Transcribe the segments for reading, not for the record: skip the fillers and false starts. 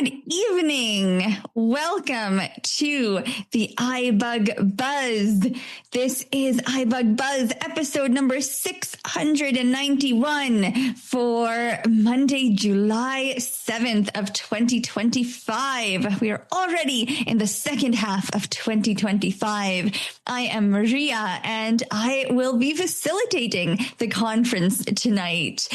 Good evening. Welcome to the iBUG Buzz. This is iBUG Buzz episode number 691 for Monday, July 7th of 2025. We are already in the second half of 2025. I am Maria and I will be facilitating the conference tonight.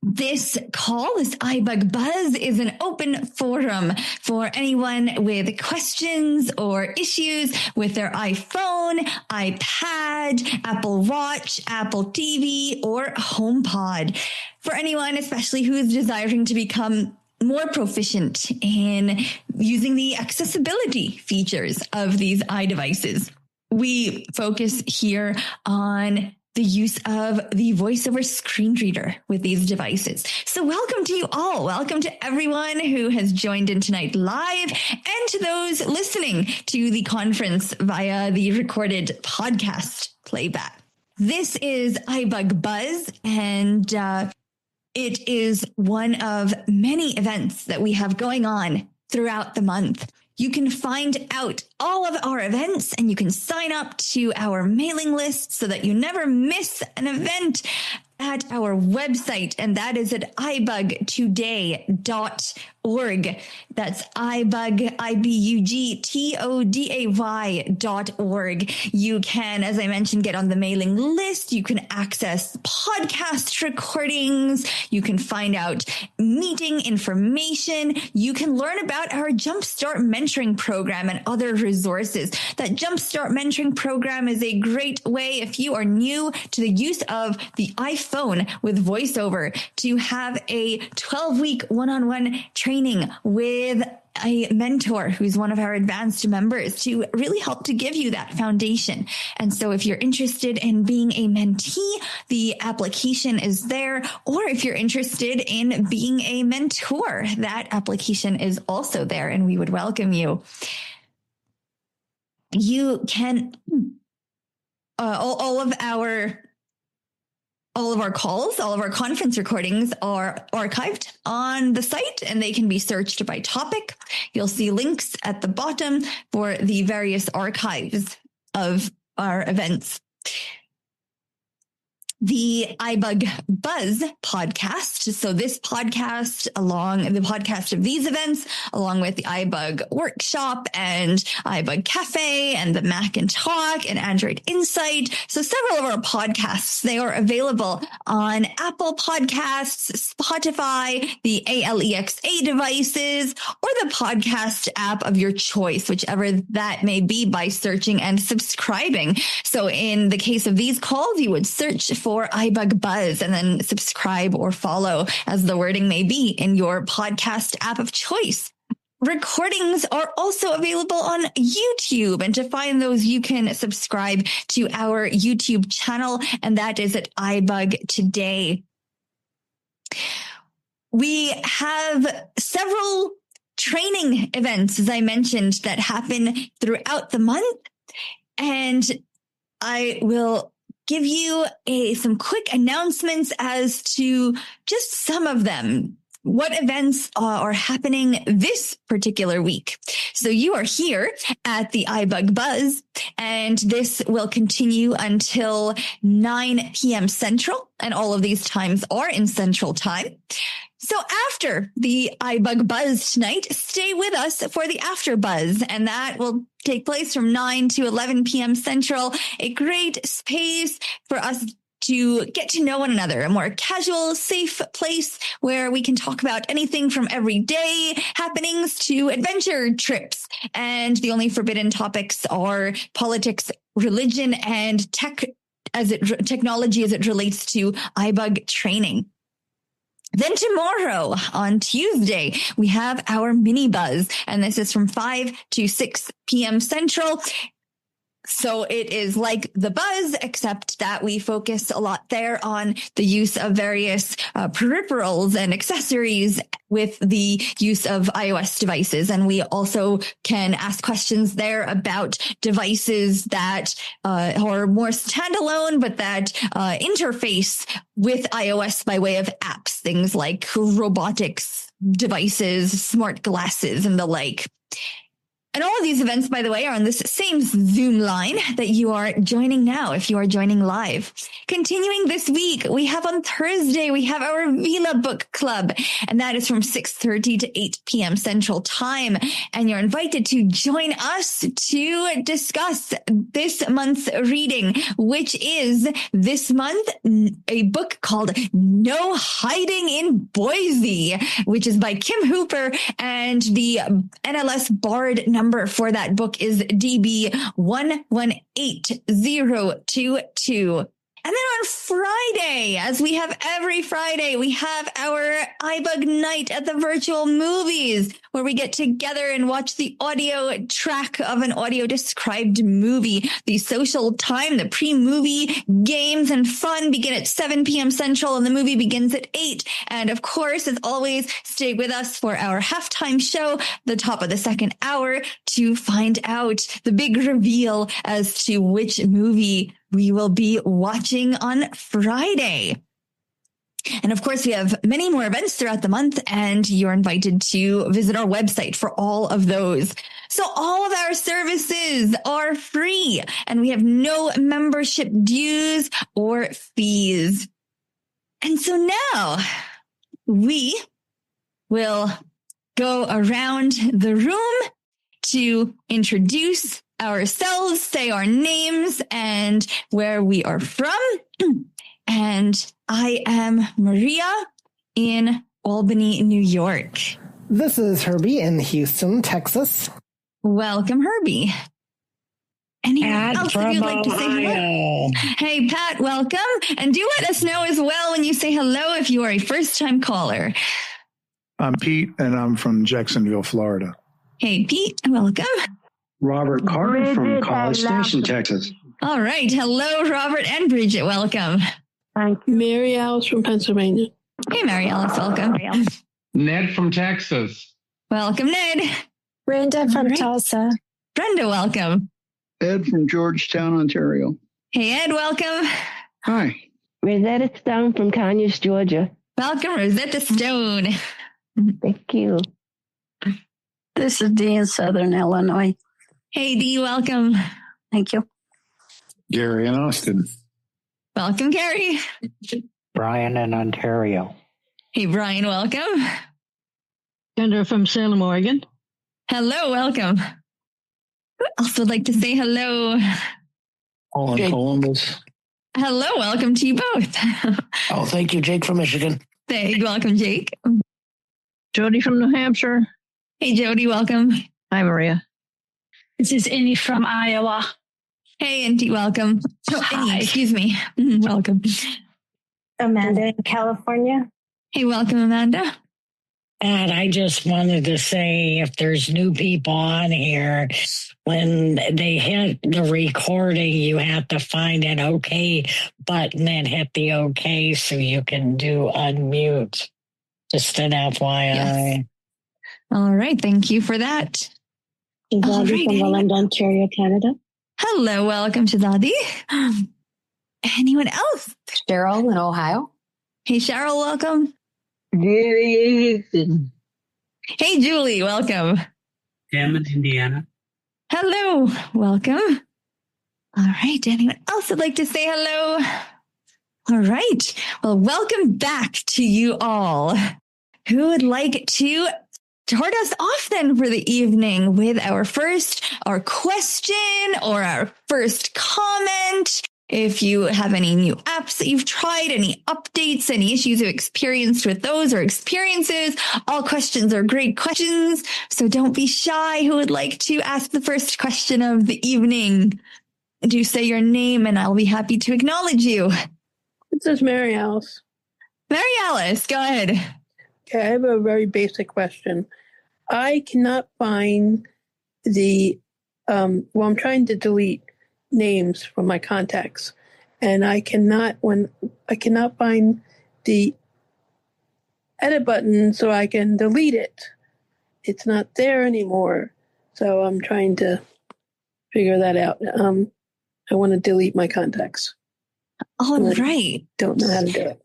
This iBUG Buzz, is an open forum for anyone with questions or issues with their iPhone, iPad, Apple Watch, Apple TV, or HomePod. For anyone, especially who is desiring to become more proficient in using the accessibility features of these iDevices. We focus here on the use of the voiceover screen reader with these devices. So welcome to you all. Welcome to everyone who has joined in tonight live and to those listening to the conference via the recorded podcast playback. This is iBUG Buzz, and it is one of many events that we have going on throughout the month. You can find out all of our events and you can sign up to our mailing list so that you never miss an event at our website. And that is at ibugtoday.org. That's iBUG, ibugtoday.org. You can, as I mentioned, get on the mailing list. You can access podcast recordings. You can find out meeting information. You can learn about our Jumpstart mentoring program and other resources. That Jumpstart mentoring program is a great way, if you are new to the use of the iPhone with VoiceOver, to have a 12-week one-on-one training with a mentor who's one of our advanced members to really help to give you that foundation. And so if you're interested in being a mentee, the application is there. Or if you're interested in being a mentor, that application is also there and we would welcome you. You can, all of our calls, all of our conference recordings are archived on the site and they can be searched by topic. You'll see links at the bottom for the various archives of our events. The iBUG Buzz podcast. So this podcast, the podcast of these events, along with the iBUG workshop and iBUG Cafe and the Mac and Talk and Android Insight. So several of our podcasts, they are available on Apple Podcasts, Spotify, the ALEXA devices, or the podcast app of your choice, whichever that may be, by searching and subscribing. So in the case of these calls, you would search for iBUG Buzz and then subscribe or follow, as the wording may be, in your podcast app of choice. Recordings are also available on YouTube, and to find those, you can subscribe to our YouTube channel, and that is at iBUG Today. We have several training events, as I mentioned, that happen throughout the month, and I will give you some quick announcements as to just some of them. What events are happening this particular week? So you are here at the iBUG Buzz, and this will continue until 9 p.m. Central, and all of these times are in Central Time. So after the iBUG Buzz tonight, stay with us for the After Buzz, and that will take place from 9 to 11 p.m. Central, a great space for us to get to know one another, a more casual, safe place where we can talk about anything from everyday happenings to adventure trips. And the only forbidden topics are politics, religion, and technology as it relates to iBUG training. Then tomorrow, on Tuesday, we have our mini buzz, and this is from 5 to 6 p.m. Central. So it is like the Buzz, except that we focus a lot there on the use of various peripherals and accessories with the use of iOS devices. And we also can ask questions there about devices that are more standalone, but that interface with iOS by way of apps, things like robotics devices, smart glasses, and the like. And all of these events, by the way, are on this same Zoom line that you are joining now, if you are joining live. Continuing this week, we have on Thursday, we have our Vila Book Club, and that is from 6:30 to 8 p.m. Central Time. And you're invited to join us to discuss this month's reading, which is this month a book called No Hiding in Boise, which is by Kim Hooper, and the NLS Bard number for that book is DB 118022. And then on Friday, as we have every Friday, we have our iBUG night at the virtual movies, where we get together and watch the audio track of an audio described movie. The social time, the pre-movie games and fun begin at 7 p.m. Central, and the movie begins at 8. And of course, as always, stay with us for our halftime show, the top of the second hour, to find out the big reveal as to which movie we will be watching on Friday. And of course, we have many more events throughout the month, and you're invited to visit our website for all of those. So all of our services are free, and we have no membership dues or fees. And so now we will go around the room to introduce ourselves, say our names and where we are from. And I am Maria in Albany, New York. This is Herbie in Houston, Texas. Welcome, Herbie. Anyone else that you'd like to say hello? Hey, Pat, welcome. And do let us know as well when you say hello if you are a first-time caller. I'm Pete, and I'm from Jacksonville, Florida. Hey, Pete, welcome. Robert Carter from College Station, Texas. All right. Hello, Robert and Bridget. Welcome. Thank you. Mary Alice from Pennsylvania. Hey, Mary Alice. Welcome. Ned from Texas. Welcome, Ned. Brenda from Tulsa. Brenda, welcome. Ed from Georgetown, Ontario. Hey, Ed. Welcome. Hi. Rosetta Stone from Conyers, Georgia. Welcome, Rosetta Stone. Thank you. This is Dee in Southern Illinois. Hey, Dee, welcome. Thank you. Gary in Austin. Welcome, Gary. Brian in Ontario. Hey, Brian, welcome. Kendra from Salem, Oregon. Hello, welcome. Who else would like to say hello? Paul in Columbus. Hello, welcome to you both. Oh, thank you, Jake from Michigan. Welcome, Jake. Jody from New Hampshire. Hey, Jody, welcome. Hi, Maria. This is Innie from Iowa. Hey, Indy, welcome. Oh, Hi. Indy, excuse me. Welcome. Amanda in California. Hey, welcome, Amanda. And I just wanted to say, if there's new people on here, when they hit the recording, you have to find an OK button and hit the OK so you can do unmute. Just an FYI. Yes. All right. Thank you for that. Zadie from Welland, Ontario, Canada. Hello. Welcome to Zadie. Anyone else? Cheryl in Ohio. Hey, Cheryl. Welcome. Hey, Julie. Welcome. Tim in Indiana. Hello. Welcome. All right. Anyone else would like to say hello? All right. Well, welcome back to you all. Who would like to start us off then for the evening with our question or our first comment? If you have any new apps that you've tried, any updates, any issues you've experienced with those or experiences, all questions are great questions. So don't be shy. Who would like to ask the first question of the evening? Do say your name and I'll be happy to acknowledge you. This is Mary Alice. Mary Alice, go ahead. Okay, I have a very basic question. I cannot find the, I'm trying to delete names from my contacts, and I cannot find the edit button so I can delete it. It's not there anymore. So I'm trying to figure that out. I want to delete my contacts. All right. Don't know how to do it.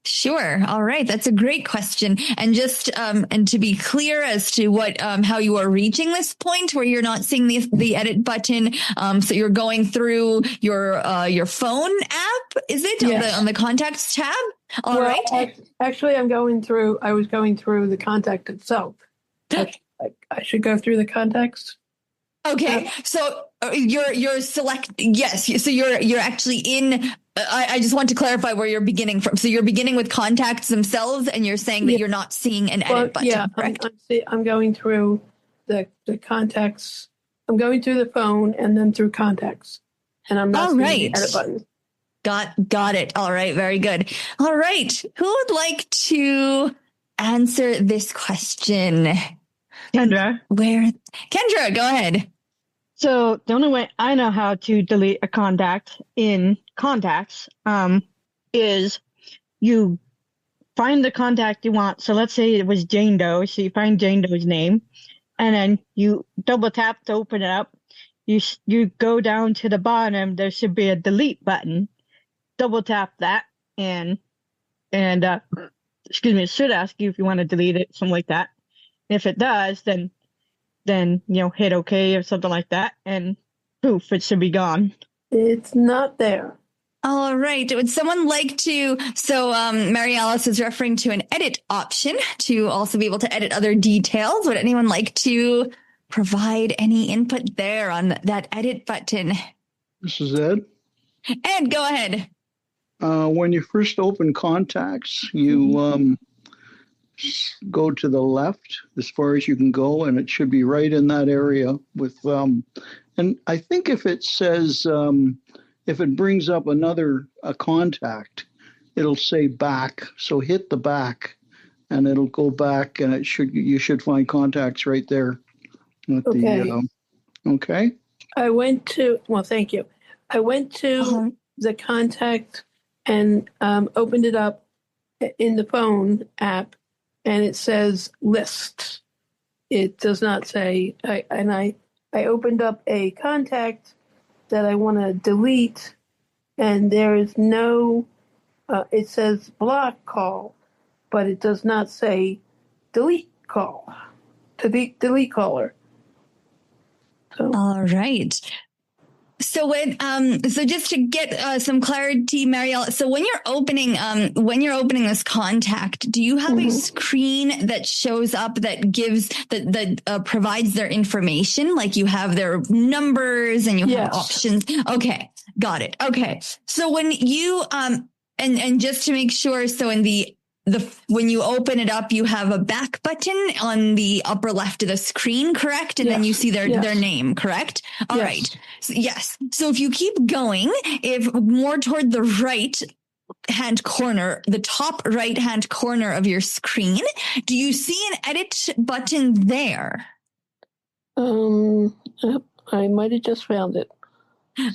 Sure. All right. That's a great question. And just and to be clear as to what how you are reaching this point where you're not seeing the edit button. So you're going through your phone app, is it? Yes. On the contacts tab? All right. Actually, I was going through the contact itself. I should go through the contacts. Okay. So you're yes. So you're actually in. I just want to clarify where you're beginning from. So you're beginning with contacts themselves, and you're saying that you're not seeing an edit button. Yeah, correct? I'm going through the contacts. I'm going through the phone and then through contacts, and I'm not seeing the edit button. Got it. All right. Very good. All right. Who would like to answer this question? Kendra. Kendra, go ahead. So the only way I know how to delete a contact in contacts is you find the contact you want. So let's say it was Jane Doe. So you find Jane Doe's name, and then you double tap to open it up. You go down to the bottom. There should be a delete button. Double tap that, and excuse me, it should ask you if you want to delete it, something like that. If it does, then hit OK or something like that, and poof, it should be gone. It's not there. All right. Would someone like to? So Mary Alice is referring to an edit option to also be able to edit other details. Would anyone like to provide any input there on that edit button? This is Ed. Ed, go ahead. When you first open contacts, you go to the left as far as you can go, and it should be right in that area with and I think if it says if it brings up a contact, it'll say back, so hit the back and it'll go back, and you should find contacts right there with okay. I went to thank you. I went to the contact and opened it up in the phone app, and it says list. It does not say, I opened up a contact that I want to delete, and there is no, it says block call, but it does not say delete call, delete caller. So. All right. So so just to get some clarity, Marielle, so when you're opening this contact, do you have a screen that shows up that gives that provides their information? Like you have their numbers and you have options. Okay. Got it. Okay. So when you, and just to make sure, so in when you open it up, you have a back button on the upper left of the screen, correct? And then you see their name, correct? All right. So, yes. So if you keep going, if more toward the right hand corner, the top right hand corner of your screen, do you see an edit button there? I might have just found it.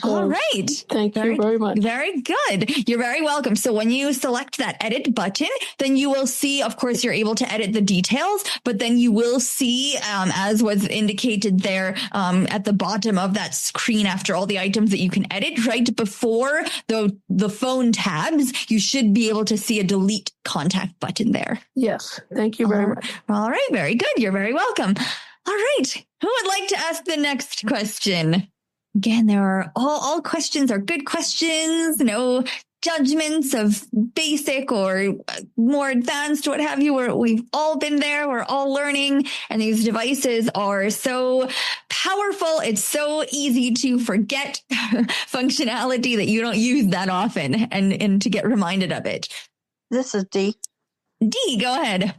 So, all right. Thank you very much. Very good. You're very welcome. So when you select that edit button, then you will see, of course, you're able to edit the details, but then you will see, as was indicated there, at the bottom of that screen after all the items that you can edit, right before the phone tabs, you should be able to see a delete contact button there. Yes. Thank you very much. All right. Very good. You're very welcome. All right. Who would like to ask the next question? Again, there are all questions are good questions, no judgments of basic or more advanced, what have you. We've all been there. We're all learning. And these devices are so powerful. It's so easy to forget functionality that you don't use that often and to get reminded of it. This is Dee. Dee, go ahead.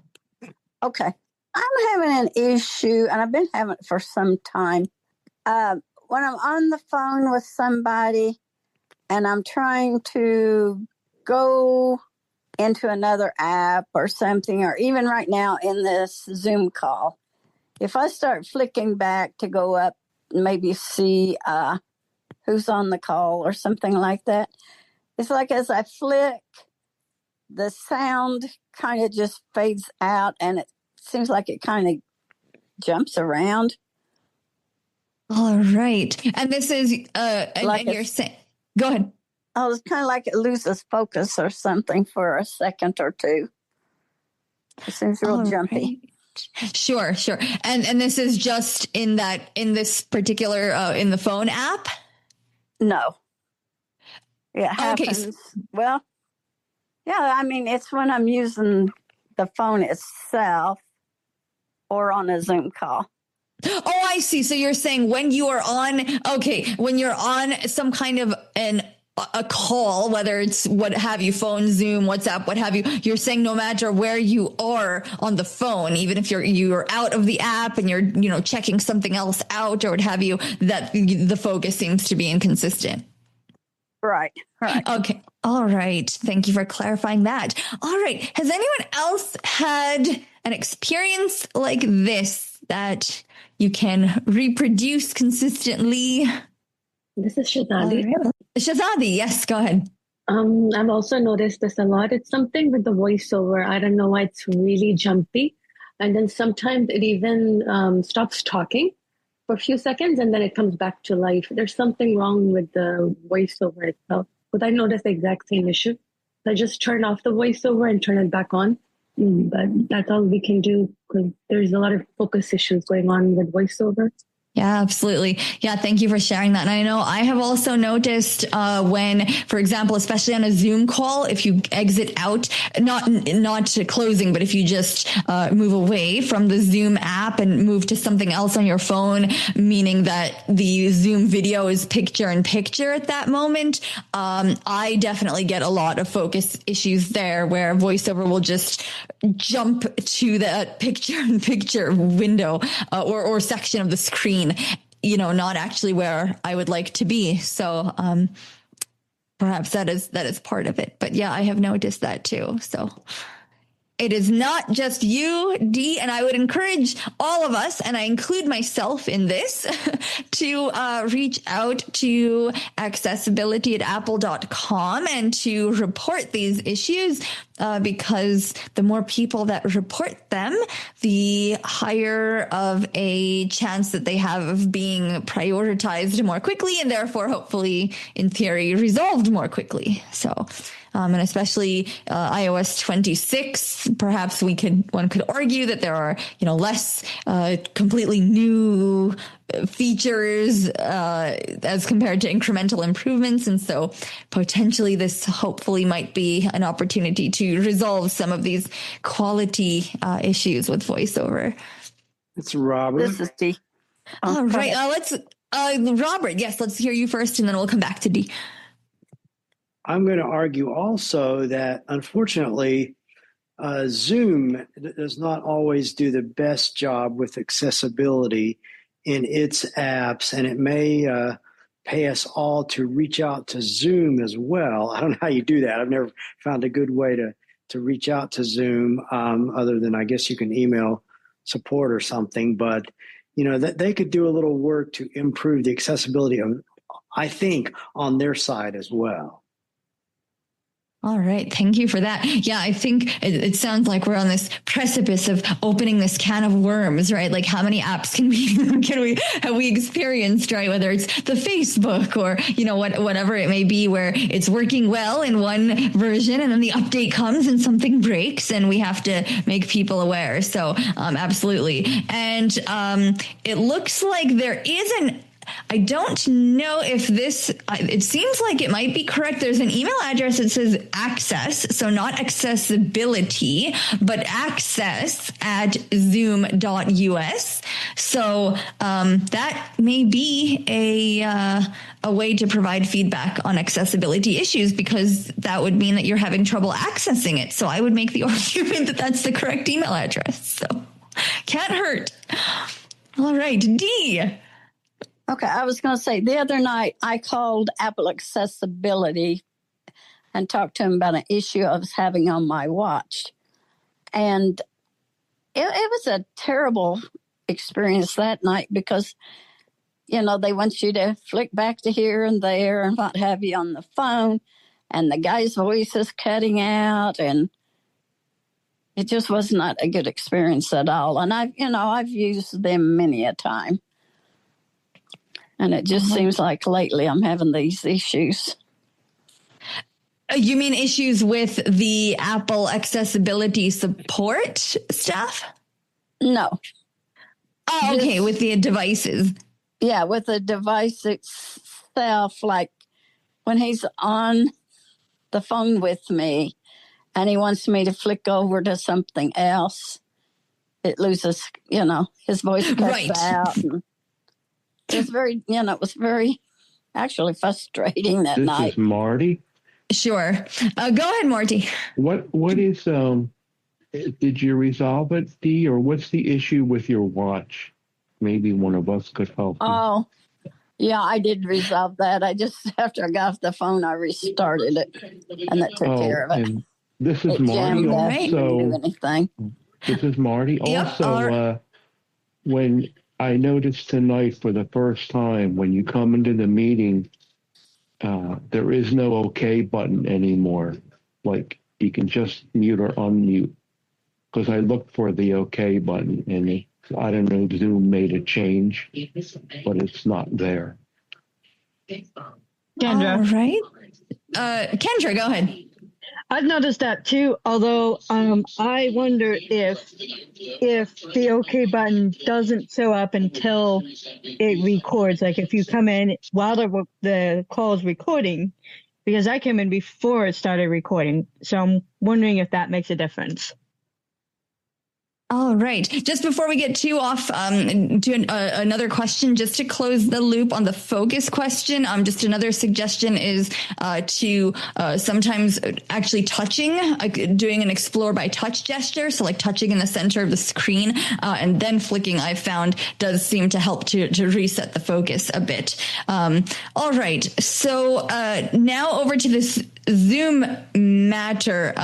Okay. I'm having an issue, and I've been having it for some time. When I'm on the phone with somebody and I'm trying to go into another app or something, or even right now in this Zoom call, if I start flicking back to go up, maybe see who's on the call or something like that. It's like as I flick, the sound kind of just fades out, and it seems like it kind of jumps around. All right. And this is, Like and you're saying, go ahead. Oh, it's kind of like it loses focus or something for a second or two. It seems real jumpy. Right. Sure. And this is just in this particular, in the phone app? No. It happens. Okay. Well, yeah, I mean, it's when I'm using the phone itself or on a Zoom call. Oh, I see. So you're saying when you're on some kind of a call, whether it's what have you, phone, Zoom, WhatsApp, what have you, you're saying no matter where you are on the phone, even if you're out of the app and you're, checking something else out or what have you, that the focus seems to be inconsistent. Right. Okay. All right. Thank you for clarifying that. All right. Has anyone else had an experience like this that you can reproduce consistently? This is Shazadi. Shazadi, yes, go ahead. I've also noticed this a lot. It's something with the voiceover. I don't know why it's really jumpy. And then sometimes it even stops talking for a few seconds and then it comes back to life. There's something wrong with the voiceover itself. But I noticed the exact same issue. So I just turn off the voiceover and turn it back on. But that's all we can do because there's a lot of focus issues going on with voiceover. Yeah, absolutely. Yeah. Thank you for sharing that. And I know I have also noticed, when, for example, especially on a Zoom call, if you exit out, not closing, but if you just, move away from the Zoom app and move to something else on your phone, meaning that the Zoom video is picture in picture at that moment. I definitely get a lot of focus issues there where voiceover will just jump to that picture in picture window, or section of the screen. Not actually where I would like to be. So, perhaps that is part of it, but yeah, I have noticed that too. So it is not just you, Dee, and I would encourage all of us, and I include myself in this, to reach out to accessibility@apple.com and to report these issues, because the more people that report them, the higher of a chance that they have of being prioritized more quickly and therefore hopefully, in theory, resolved more quickly. So, and especially iOS 26, perhaps one could argue that there are, less completely new features as compared to incremental improvements. And so potentially this hopefully might be an opportunity to resolve some of these quality issues with voiceover. It's Robert. This is Dee. All right. Robert, yes, let's hear you first and then we'll come back to Dee. I'm going to argue also that, unfortunately, Zoom does not always do the best job with accessibility in its apps, and it may pay us all to reach out to Zoom as well. I don't know how you do that. I've never found a good way to reach out to Zoom, other than I guess you can email support or something. But, that they could do a little work to improve the accessibility of, I think, on their side as well. All right. Thank you for that. Yeah, I think it sounds like we're on this precipice of opening this can of worms, right? Like how many apps have we experienced, right? Whether it's the Facebook or, whatever it may be, where it's working well in one version and then the update comes and something breaks and we have to make people aware. So, absolutely. And, it looks like there is I don't know if it seems like it might be correct. There's an email address that says access, so not accessibility, but access@zoom.us. So that may be a way to provide feedback on accessibility issues, because that would mean that you're having trouble accessing it. So I would make the argument that that's the correct email address. So can't hurt. All right, Dee. Okay, I was going to say, the other night I called Apple Accessibility and talked to him about an issue I was having on my watch. And it was a terrible experience that night because they want you to flick back to here and there and what have you on the phone. And the guy's voice is cutting out, and it just was not a good experience at all. And I've used them many a time. And it just seems like lately I'm having these issues. You mean issues with the Apple accessibility support staff? No. Oh, okay, with the devices. Yeah, with the device itself, like when he's on the phone with me and he wants me to flick over to something else, it loses, his voice cuts out. And it was very actually frustrating that night. This is Marty. Sure. Go ahead, Marty. What is, did you resolve it, Dee, or what's the issue with your watch? Maybe one of us could help you. Oh, yeah, I did resolve that. After I got off the phone, I restarted it, and that took care of it. And this is Marty also. This is Marty. Also, when I noticed tonight for the first time, when you come into the meeting, there is no OK button anymore. Like you can just mute or unmute. Because I looked for the OK button, and I don't know, Zoom made a change, but it's not there. Kendra. All right. Kendra, go ahead. I've noticed that too, although I wonder if the OK button doesn't show up until it records. Like if you come in while the call is recording, because I came in before it started recording. So I'm wondering if that makes a difference. All right. Just before we get too off to another question, just to close the loop on the focus question, just another suggestion is to sometimes actually touching, doing an explore by touch gesture. So like touching in the center of the screen and then flicking, I've found does seem to help to reset the focus a bit. All right. So now over to this Zoom matter.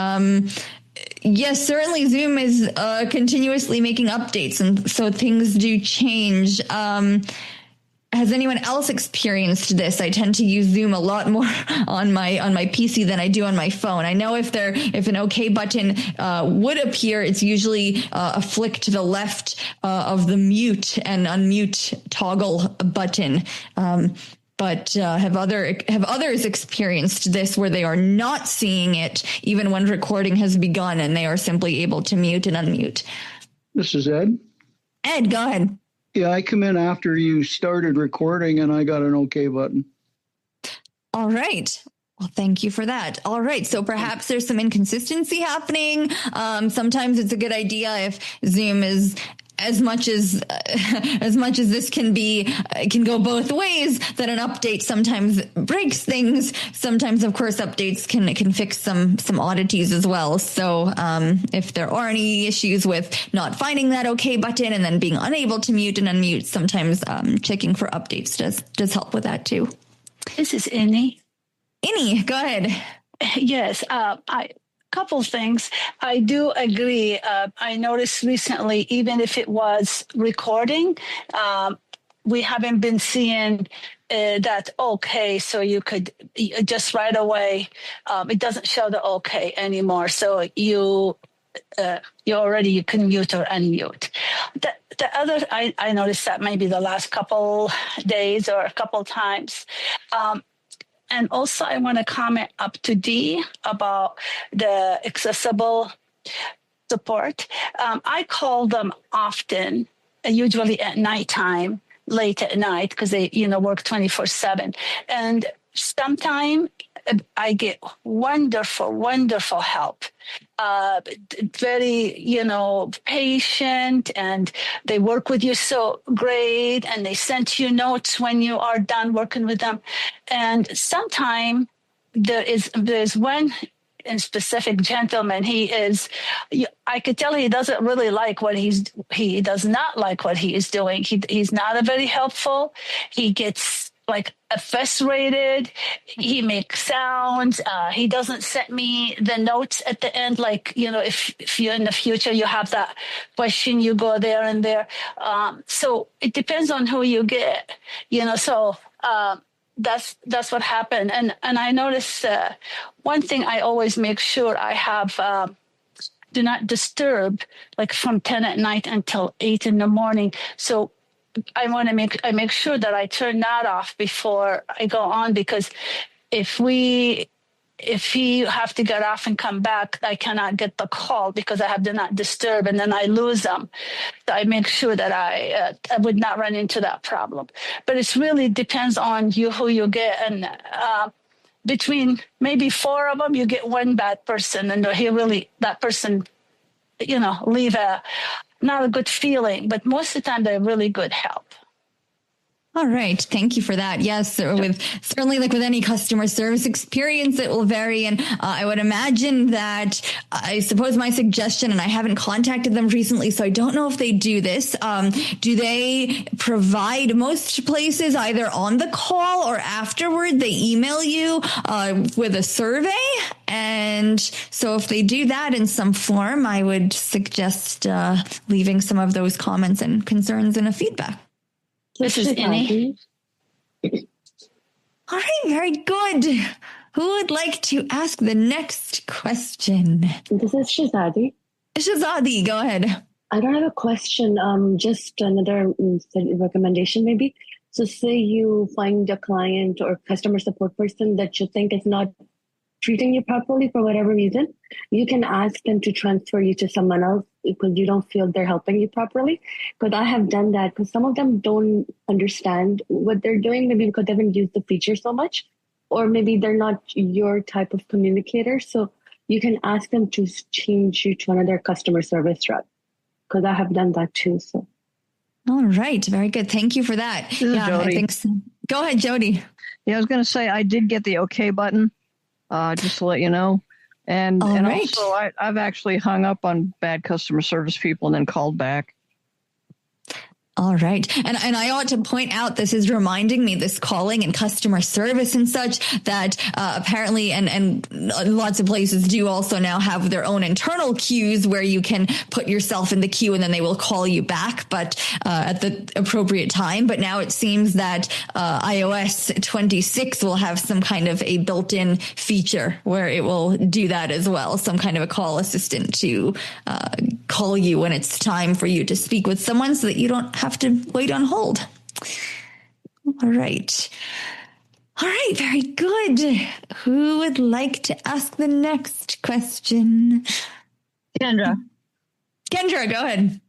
Yes, certainly Zoom is continuously making updates, and so things do change. Has anyone else experienced this? I tend to use Zoom a lot more on my PC than I do on my phone. I know if an OK button would appear, it's usually a flick to the left of the mute and unmute toggle button. But have others experienced this where they are not seeing it even when recording has begun and they are simply able to mute and unmute? This is Ed. Ed, go ahead. Yeah, I come in after you started recording and I got an OK button. All right. Well, thank you for that. All right. So perhaps there's some inconsistency happening. Sometimes it's a good idea if Zoom is as much as this can go both ways, that an update sometimes breaks things. Sometimes, of course, updates can fix some oddities as well. So if there are any issues with not finding that OK button and then being unable to mute and unmute, sometimes checking for updates does help with that too. This is Innie. Innie, go ahead. Yes, couple things. I do agree. I noticed recently, even if it was recording, we haven't been seeing that OK. So you could just right away, it doesn't show the OK anymore. So you can mute or unmute. The other, I noticed that maybe the last couple days or a couple times. And also, I want to comment up to Dee about the accessible support. I call them often, usually at nighttime, late at night, because they, work 24/7. And sometimes I get wonderful help. Very, patient, and they work with you so great, and they send you notes when you are done working with them. And sometimes there's one in specific gentleman. I could tell he doesn't really like he does not like what he is doing. He's not a very helpful. He gets like frustrated. He makes sounds. He doesn't send me the notes at the end. Like, if you're in the future, you have that question, you go there and there. So it depends on who you get, so, that's what happened. And I noticed, one thing I always make sure I have, do not disturb, like from 10 at night until 8 in the morning. So I make sure that I turn that off before I go on, because if he have to get off and come back, I cannot get the call because I have do not disturb, and then I lose them. So I make sure that I would not run into that problem. But it really depends on who you get, and between maybe 4 of them, you get one bad person, and that person, leave not a good feeling, but most of the time they're really good help. All right. Thank you for that. Yes. Certainly like with any customer service experience, it will vary. And I would imagine that I suppose my suggestion, and I haven't contacted them recently, so I don't know if they do this. Do they provide most places either on the call or afterward? They email you with a survey. And so if they do that in some form, I would suggest leaving some of those comments and concerns in a feedback. This is Annie. All right, very good. Who would like to ask the next question? This is Shazadi. Shazadi, go ahead. I don't have a question. Just another recommendation, maybe. So, say you find a client or customer support person that you think is not treating you properly for whatever reason, you can ask them to transfer you to someone else because you don't feel they're helping you properly. Because I have done that, because some of them don't understand what they're doing, maybe because they haven't used the feature so much, or maybe they're not your type of communicator. So you can ask them to change you to another customer service rep, because I have done that too. So. All right. Very good. Thank you for that. This is Jody. I think so. Go ahead, Jody. Yeah, I was going to say I did get the OK button, just to let you know. And also I've actually hung up on bad customer service people and then called back. All right. And I ought to point out, this is reminding me, this calling and customer service and such, that apparently, and lots of places do also now have their own internal queues where you can put yourself in the queue and then they will call you back, but at the appropriate time. But now it seems that iOS 26 will have some kind of a built-in feature where it will do that as well, some kind of a call assistant to call you when it's time for you to speak with someone so that you don't have to wait on hold. All right. All right. Very good. Who would like to ask the next question? Kendra, go ahead.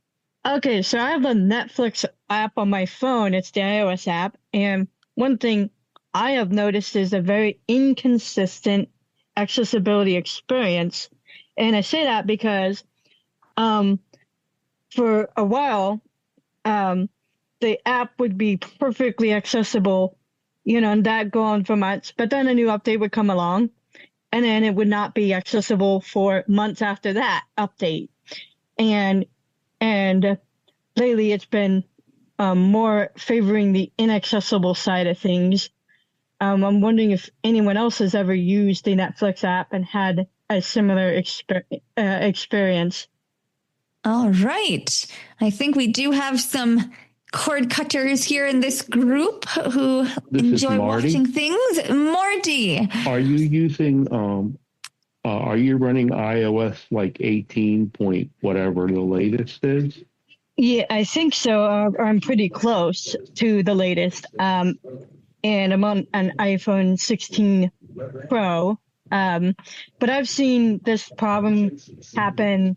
Okay. So I have a Netflix app on my phone. It's the iOS app. And one thing I have noticed is a very inconsistent accessibility experience. And I say that because for a while, the app would be perfectly accessible, and that go on for months. But then a new update would come along, and then it would not be accessible for months after that update. And lately, it's been more favoring the inaccessible side of things. I'm wondering if anyone else has ever used the Netflix app and had a similar experience. All right. I think we do have some cord cutters here in this group who enjoy watching things. Marty. Are you using, are you running iOS like 18 point whatever the latest is? Yeah, I think so. I'm pretty close to the latest. And I'm on an iPhone 16 Pro. But I've seen this problem happen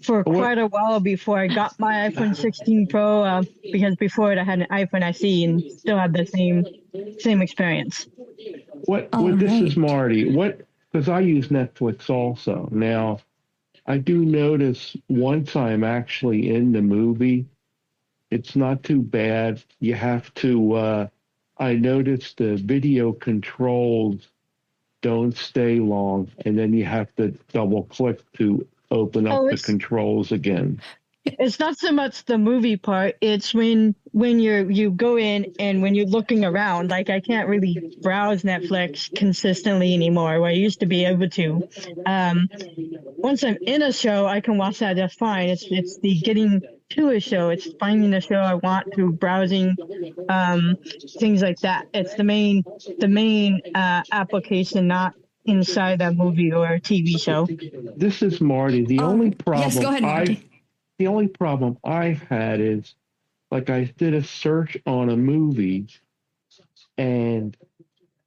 for quite a while before I got my iPhone 16 Pro, because before it I had an iPhone SE and still had the same experience. This is Marty. Because I use Netflix also. Now, I do notice once I'm actually in the movie, it's not too bad. You have to, I noticed the video controls don't stay long, and then you have to double click to open up the controls again. It's not so much the movie part. It's when you go in and when you're looking around. Like I can't really browse Netflix consistently anymore, where I used to be able to. Once I'm in a show, I can watch that just fine. It's the getting to a show. It's finding a show I want through browsing, things like that. It's the main application, not inside a movie or a TV show. This is Marty. The only problem yes, go ahead, Marty. The only problem I've had is, like, I did a search on a movie, and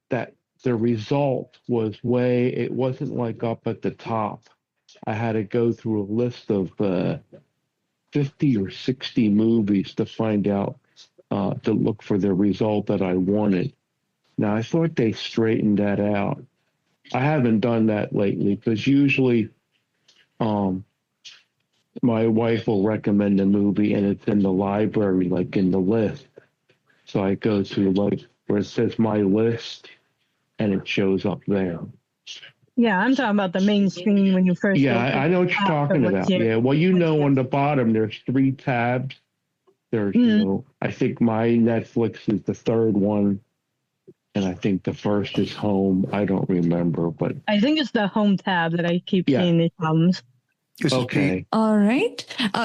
that the result was it wasn't like up at the top. I had to go through a list of 50 or 60 movies to find out, to look for the result that I wanted. Now, I thought they straightened that out. I haven't done that lately because usually my wife will recommend a movie and it's in the library, like in the list. So I go to like where it says my list and it shows up there. Yeah, I'm talking about the main screen when you first. Yeah, I know what you're talking about. Yeah, well, on the bottom there's 3 tabs. There's, I think my Netflix is the third one, and I think the first is home. I don't remember, but I think it's the home tab that I keep seeing these problems. Okay. All right.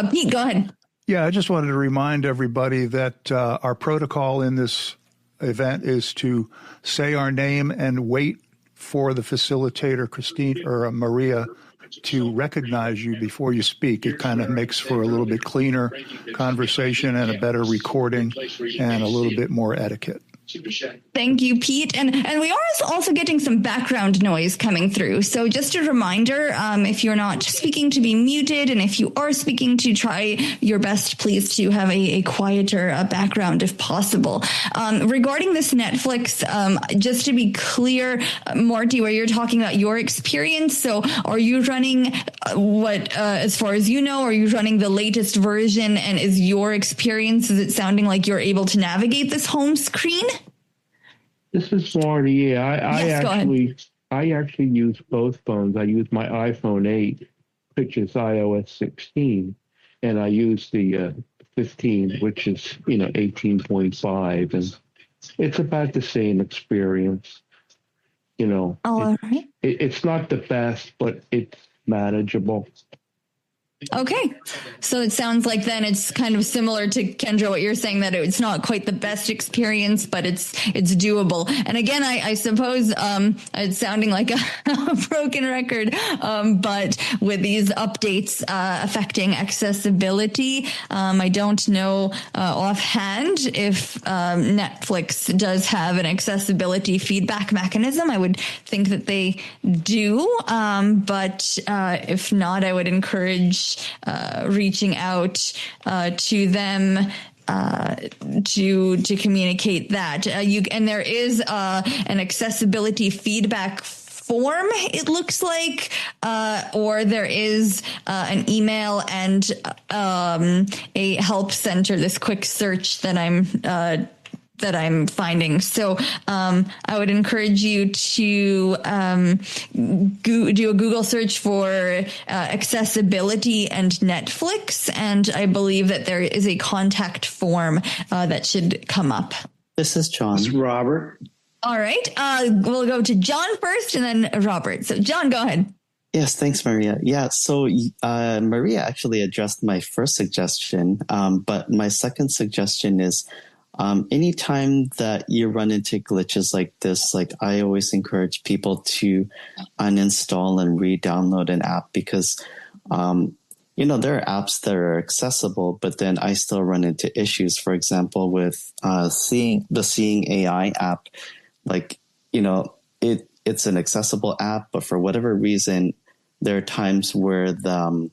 Pete, go ahead. Yeah, I just wanted to remind everybody that our protocol in this event is to say our name and wait for the facilitator, Christine or Maria, to recognize you before you speak. It kind of makes for a little bit cleaner conversation and a better recording and a little bit more etiquette. Thank you, Pete. And we are also getting some background noise coming through. So just a reminder, if you're not speaking, to be muted. And if you are speaking, to try your best, please, to have a quieter background if possible. Regarding this Netflix, just to be clear, Marty, where you're talking about your experience. So are you running as far as you know, are you running the latest version? And is your experience, is it sounding like you're able to navigate this home screen? This is Marty. Yeah, I actually use both phones. I use my iPhone 8, which is iOS 16, and I use the 15, which is 18.5, and it's about the same experience. All right. It's not the best, but it's manageable. Okay. So it sounds like then it's kind of similar to Kendra, what you're saying, that it's not quite the best experience, but it's doable. And again, I suppose it's sounding like a broken record, but with these updates affecting accessibility, I don't know offhand if Netflix does have an accessibility feedback mechanism. I would think that they do, but if not, I would encourage reaching out to them to communicate that. And there is an accessibility feedback form, it looks like, or there is an email and a help center, this quick search that I'm finding. So I would encourage you to do a Google search for accessibility and Netflix, and I believe that there is a contact form that should come up. This is John. This is Robert. All right. We'll go to John first and then Robert. So John, go ahead. Yes, thanks, Maria. Yeah, so Maria actually addressed my first suggestion, but my second suggestion is anytime that you run into glitches like this, like I always encourage people to uninstall and re-download an app because, there are apps that are accessible, but then I still run into issues. For example, with Seeing AI app, it's an accessible app, but for whatever reason, there are times where the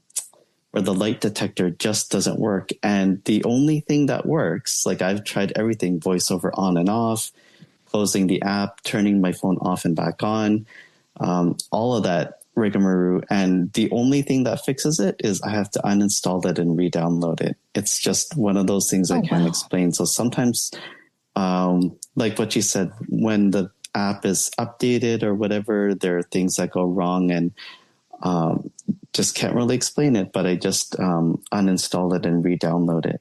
light detector just doesn't work. And the only thing that works, like I've tried everything, voiceover on and off, closing the app, turning my phone off and back on, all of that rigmarole. And the only thing that fixes it is I have to uninstall it and re-download it. It's just one of those things I can't explain. So sometimes, like what you said, when the app is updated or whatever, there are things that go wrong. And Just can't really explain it, but I just uninstall it and re-download it.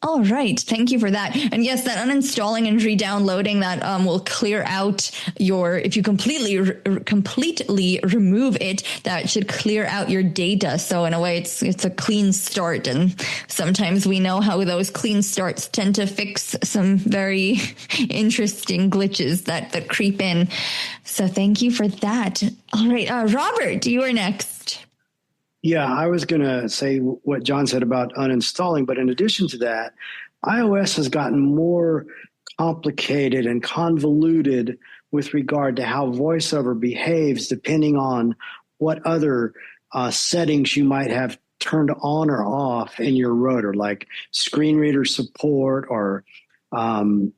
All right. Thank you for that. And yes, that uninstalling and re-downloading that will clear out if you completely remove it, that should clear out your data. So in a way, it's a clean start. And sometimes we know how those clean starts tend to fix some very interesting glitches that creep in. So thank you for that. All right. Robert, you are next. Yeah, I was going to say what John said about uninstalling, but in addition to that, iOS has gotten more complicated and convoluted with regard to how VoiceOver behaves depending on what other settings you might have turned on or off in your rotor, like screen reader support or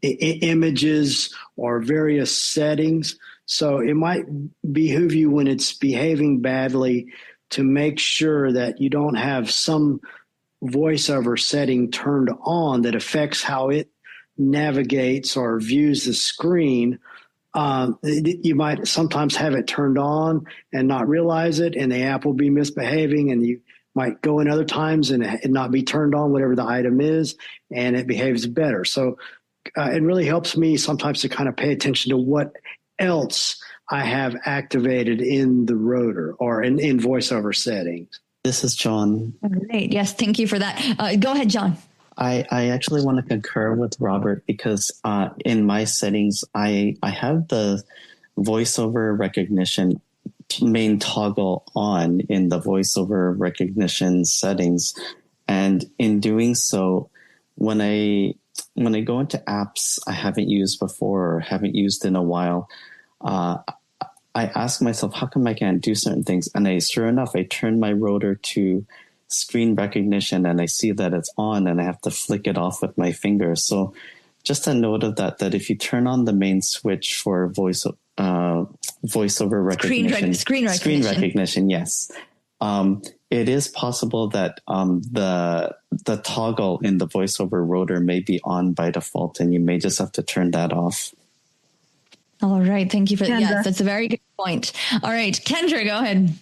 images or various settings. So it might behoove you when it's behaving badly to make sure that you don't have some VoiceOver setting turned on that affects how it navigates or views the screen. You might sometimes have it turned on and not realize it, and the app will be misbehaving, and you might go in other times and it not be turned on, whatever the item is, and it behaves better. So it really helps me sometimes to kind of pay attention to what else I have activated in the rotor or in VoiceOver settings. This is John. All right. Yes, thank you for that. Go ahead, John. I actually want to concur with Robert because in my settings, I have the VoiceOver recognition main toggle on in the VoiceOver recognition settings. And in doing so, when I go into apps I haven't used before or haven't used in a while, I ask myself, how come I can't do certain things? And sure enough, I turn my rotor to screen recognition and I see that it's on and I have to flick it off with my finger. So just a note of that if you turn on the main switch for voiceover recognition, screen recognition, yes. It is possible that the toggle in the VoiceOver rotor may be on by default and you may just have to turn that off. All right. Thank you for that. Yes, that's a very good point. All right. Kendra, go ahead.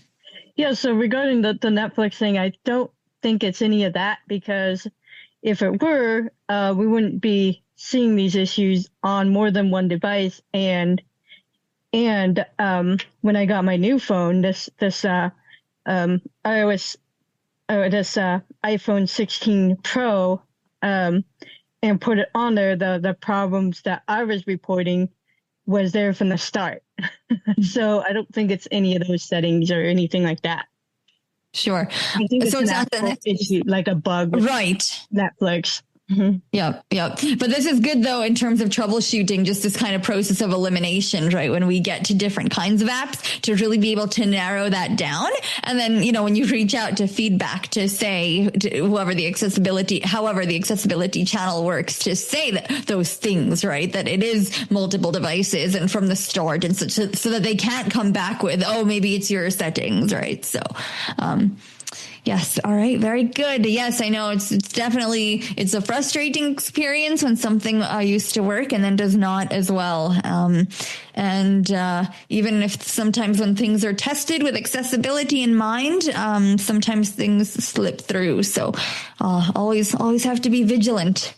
Yeah. So regarding the Netflix thing, I don't think it's any of that because if it were, we wouldn't be seeing these issues on more than one device. And when I got my new phone, this iPhone 16 Pro, and put it on there, the problems that I was reporting was there from the start. So I don't think it's any of those settings or anything like that. Sure. I think it's an actual issue, like a bug with Netflix. Mm-hmm. Yep. But this is good, though, in terms of troubleshooting, just this kind of process of elimination, right? When we get to different kinds of apps to really be able to narrow that down. And then, when you reach out to feedback to say, however the accessibility channel works, to say that those things, right? That it is multiple devices and from the start, and so that they can't come back with, oh, maybe it's your settings, right? So, yes. All right. Very good. Yes, I know it's definitely a frustrating experience when something used to work and then does not as well. And even if sometimes when things are tested with accessibility in mind, sometimes things slip through. So always have to be vigilant.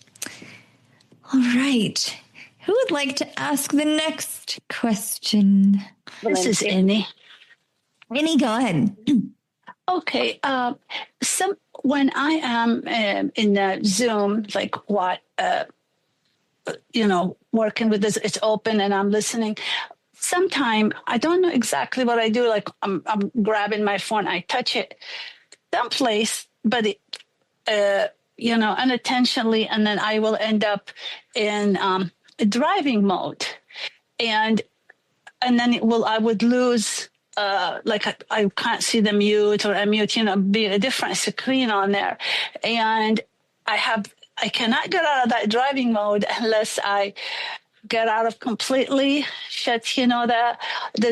All right. Who would like to ask the next question? This is Annie. Annie, go ahead. Okay. When I am in Zoom, like working with this, it's open and I'm listening. Sometime I don't know exactly what I do. Like I'm grabbing my phone, I touch it someplace, but it, unintentionally, and then I will end up in driving mode, and then I would lose. I can't see the mute or unmute, be a different screen on there. And I cannot get out of that driving mode unless I get out of completely, shut, the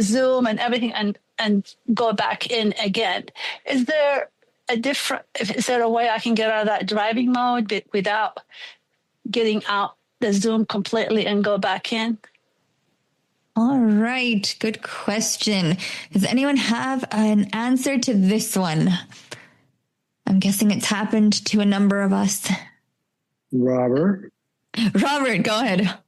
Zoom and everything and go back in again. Is there a way I can get out of that driving mode without getting out the Zoom completely and go back in? All right. Good question. Does anyone have an answer to this one? I'm guessing it's happened to a number of us. Robert, go ahead.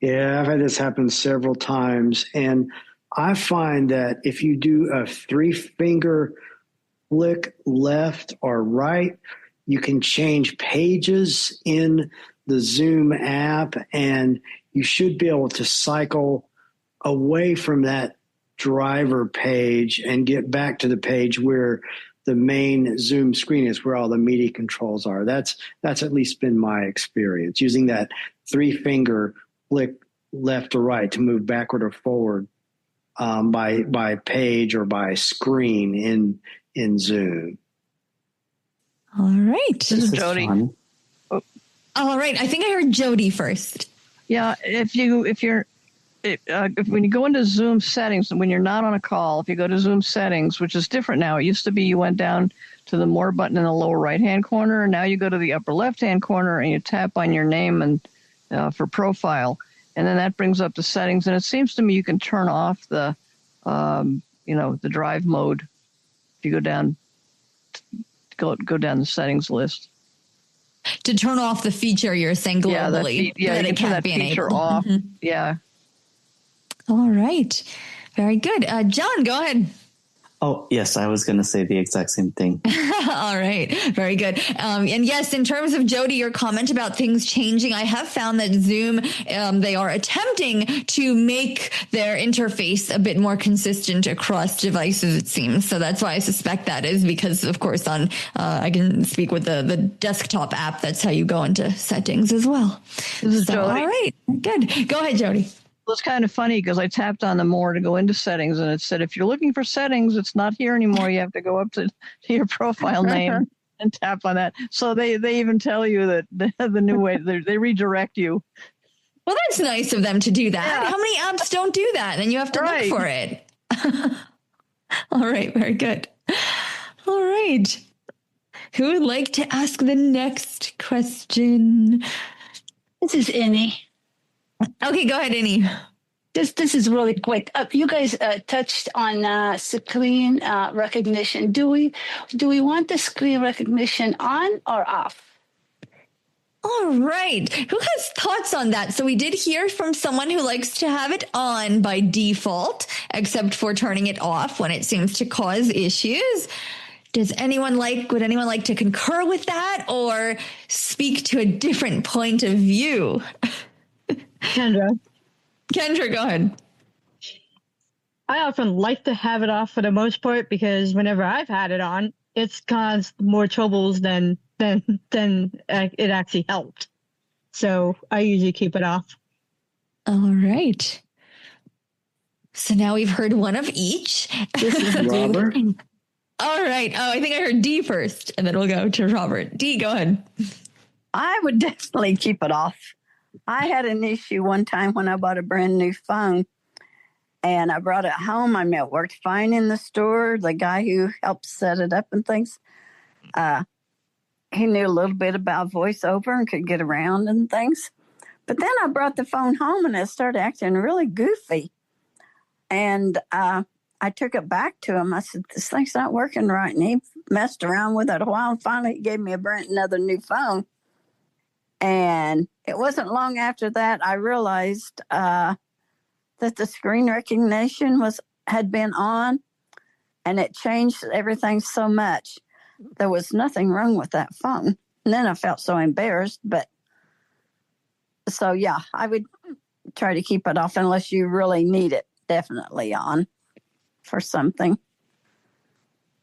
Yeah, I've had this happen several times. And I find that if you do a 3-finger flick left or right, you can change pages in the Zoom app, and you should be able to cycle away from that driver page and get back to the page where the main Zoom screen is, where all the media controls are. That's at least been my experience, using that 3-finger flick left or right to move backward or forward by page or by screen in Zoom. All right. This is Jody. All right. I think I heard Jody first. Yeah. When you go into Zoom settings, when you're not on a call, if you go to Zoom settings, which is different now, it used to be you went down to the more button in the lower right-hand corner, and now you go to the upper left-hand corner and you tap on your name and for profile, and then that brings up the settings. And it seems to me you can turn off the drive mode if you go down the settings list. To turn off the feature, you're saying globally. Yeah, you can turn that feature off. Mm-hmm. Yeah. All right. Very good. John, go ahead. Oh, yes, I was going to say the exact same thing. All right. Very good. And yes, in terms of Jody, your comment about things changing, I have found that Zoom, they are attempting to make their interface a bit more consistent across devices, it seems. So that's why I suspect that is because, of course, I can speak with the desktop app. That's how you go into settings as well. This is Jody. All right. Good. Go ahead, Jody. Well, it's kind of funny because I tapped on the more to go into settings, and it said, if you're looking for settings, it's not here anymore. You have to go up to your profile name and tap on that. So they even tell you that the new way, they redirect you. Well, that's nice of them to do that. Yeah. How many apps don't do that? And you have to look for it. All right. Very good. All right. Who would like to ask the next question? This is Innie. Okay, go ahead, Innie. This is really quick. You guys touched on screen recognition. Do we want the screen recognition on or off? All right. Who has thoughts on that? So we did hear from someone who likes to have it on by default, except for turning it off when it seems to cause issues. Would anyone like to concur with that or speak to a different point of view? Kendra, go ahead. I often like to have it off for the most part because whenever I've had it on, it's caused more troubles than it actually helped. So I usually keep it off. All right. So now we've heard one of each. This is Robert. All right. Oh, I think I heard D first, and then we'll go to Robert. D, go ahead. I would definitely keep it off. I had an issue one time when I bought a brand new phone and I brought it home. I mean, it worked fine in the store. The guy who helped set it up and things, he knew a little bit about voiceover and could get around and things. But then I brought the phone home and it started acting really goofy. And I took it back to him. I said, this thing's not working right. And he messed around with it a while. And finally, he gave me another new phone. And it wasn't long after that I realized that the screen recognition had been on, and it changed everything so much. There was nothing wrong with that phone. And then I felt so embarrassed. But so, yeah, I would try to keep it off unless you really need it definitely on for something.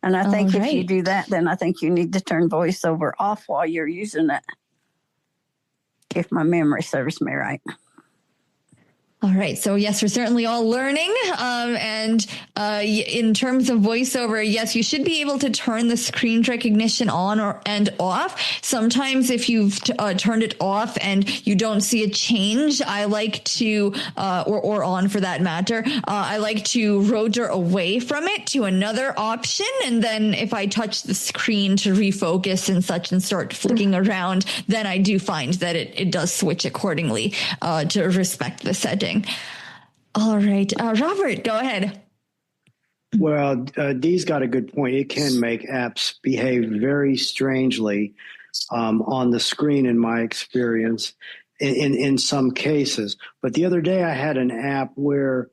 And I think if you do that, then I think you need to turn voiceover off while you're using it. If my memory serves me right. All right. So yes, we're certainly all learning. And in terms of voiceover, yes, you should be able to turn the screen recognition on and off. Sometimes if you've turned it off and you don't see a change, I like to, or on for that matter, I like to rotor away from it to another option. And then if I touch the screen to refocus and such and start flicking around, then I do find that it does switch accordingly to respect the setting. All right. Robert, go ahead. Well, Dee's got a good point. It can make apps behave very strangely on the screen, in my experience, in some cases. But the other day I had an app where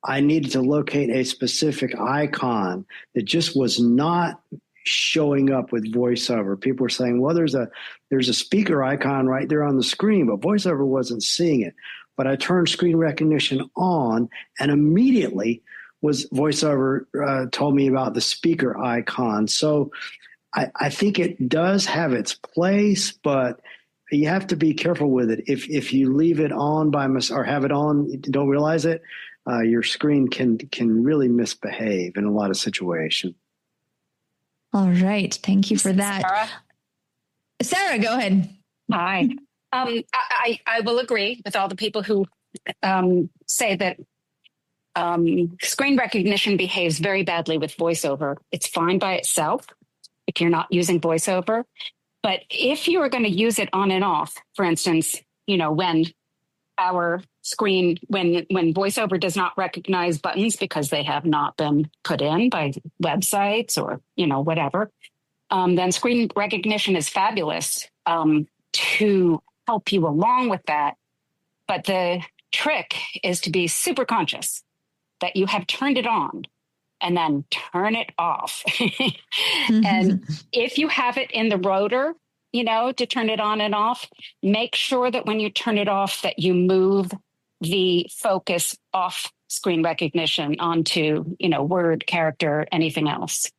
I needed to locate a specific icon that just was not showing up with VoiceOver. People were saying, well, there's a speaker icon right there on the screen, but VoiceOver wasn't seeing it. But I turned screen recognition on, and immediately was VoiceOver told me about the speaker icon. So I think it does have its place, but you have to be careful with it. If you leave it on or have it on, don't realize it, your screen can really misbehave in a lot of situations. All right. Thank you for that. Sarah, go ahead. Hi. I will agree with all the people who say that screen recognition behaves very badly with VoiceOver. It's fine by itself if you're not using VoiceOver. But if you are going to use it on and off, for instance, when our screen, when VoiceOver does not recognize buttons because they have not been put in by websites or, whatever, then screen recognition is fabulous to help you along with that. But the trick is to be super conscious that you have turned it on and then turn it off. And if you have it in the rotor, to turn it on and off, make sure that when you turn it off that you move the focus off screen recognition onto, word, character, anything else.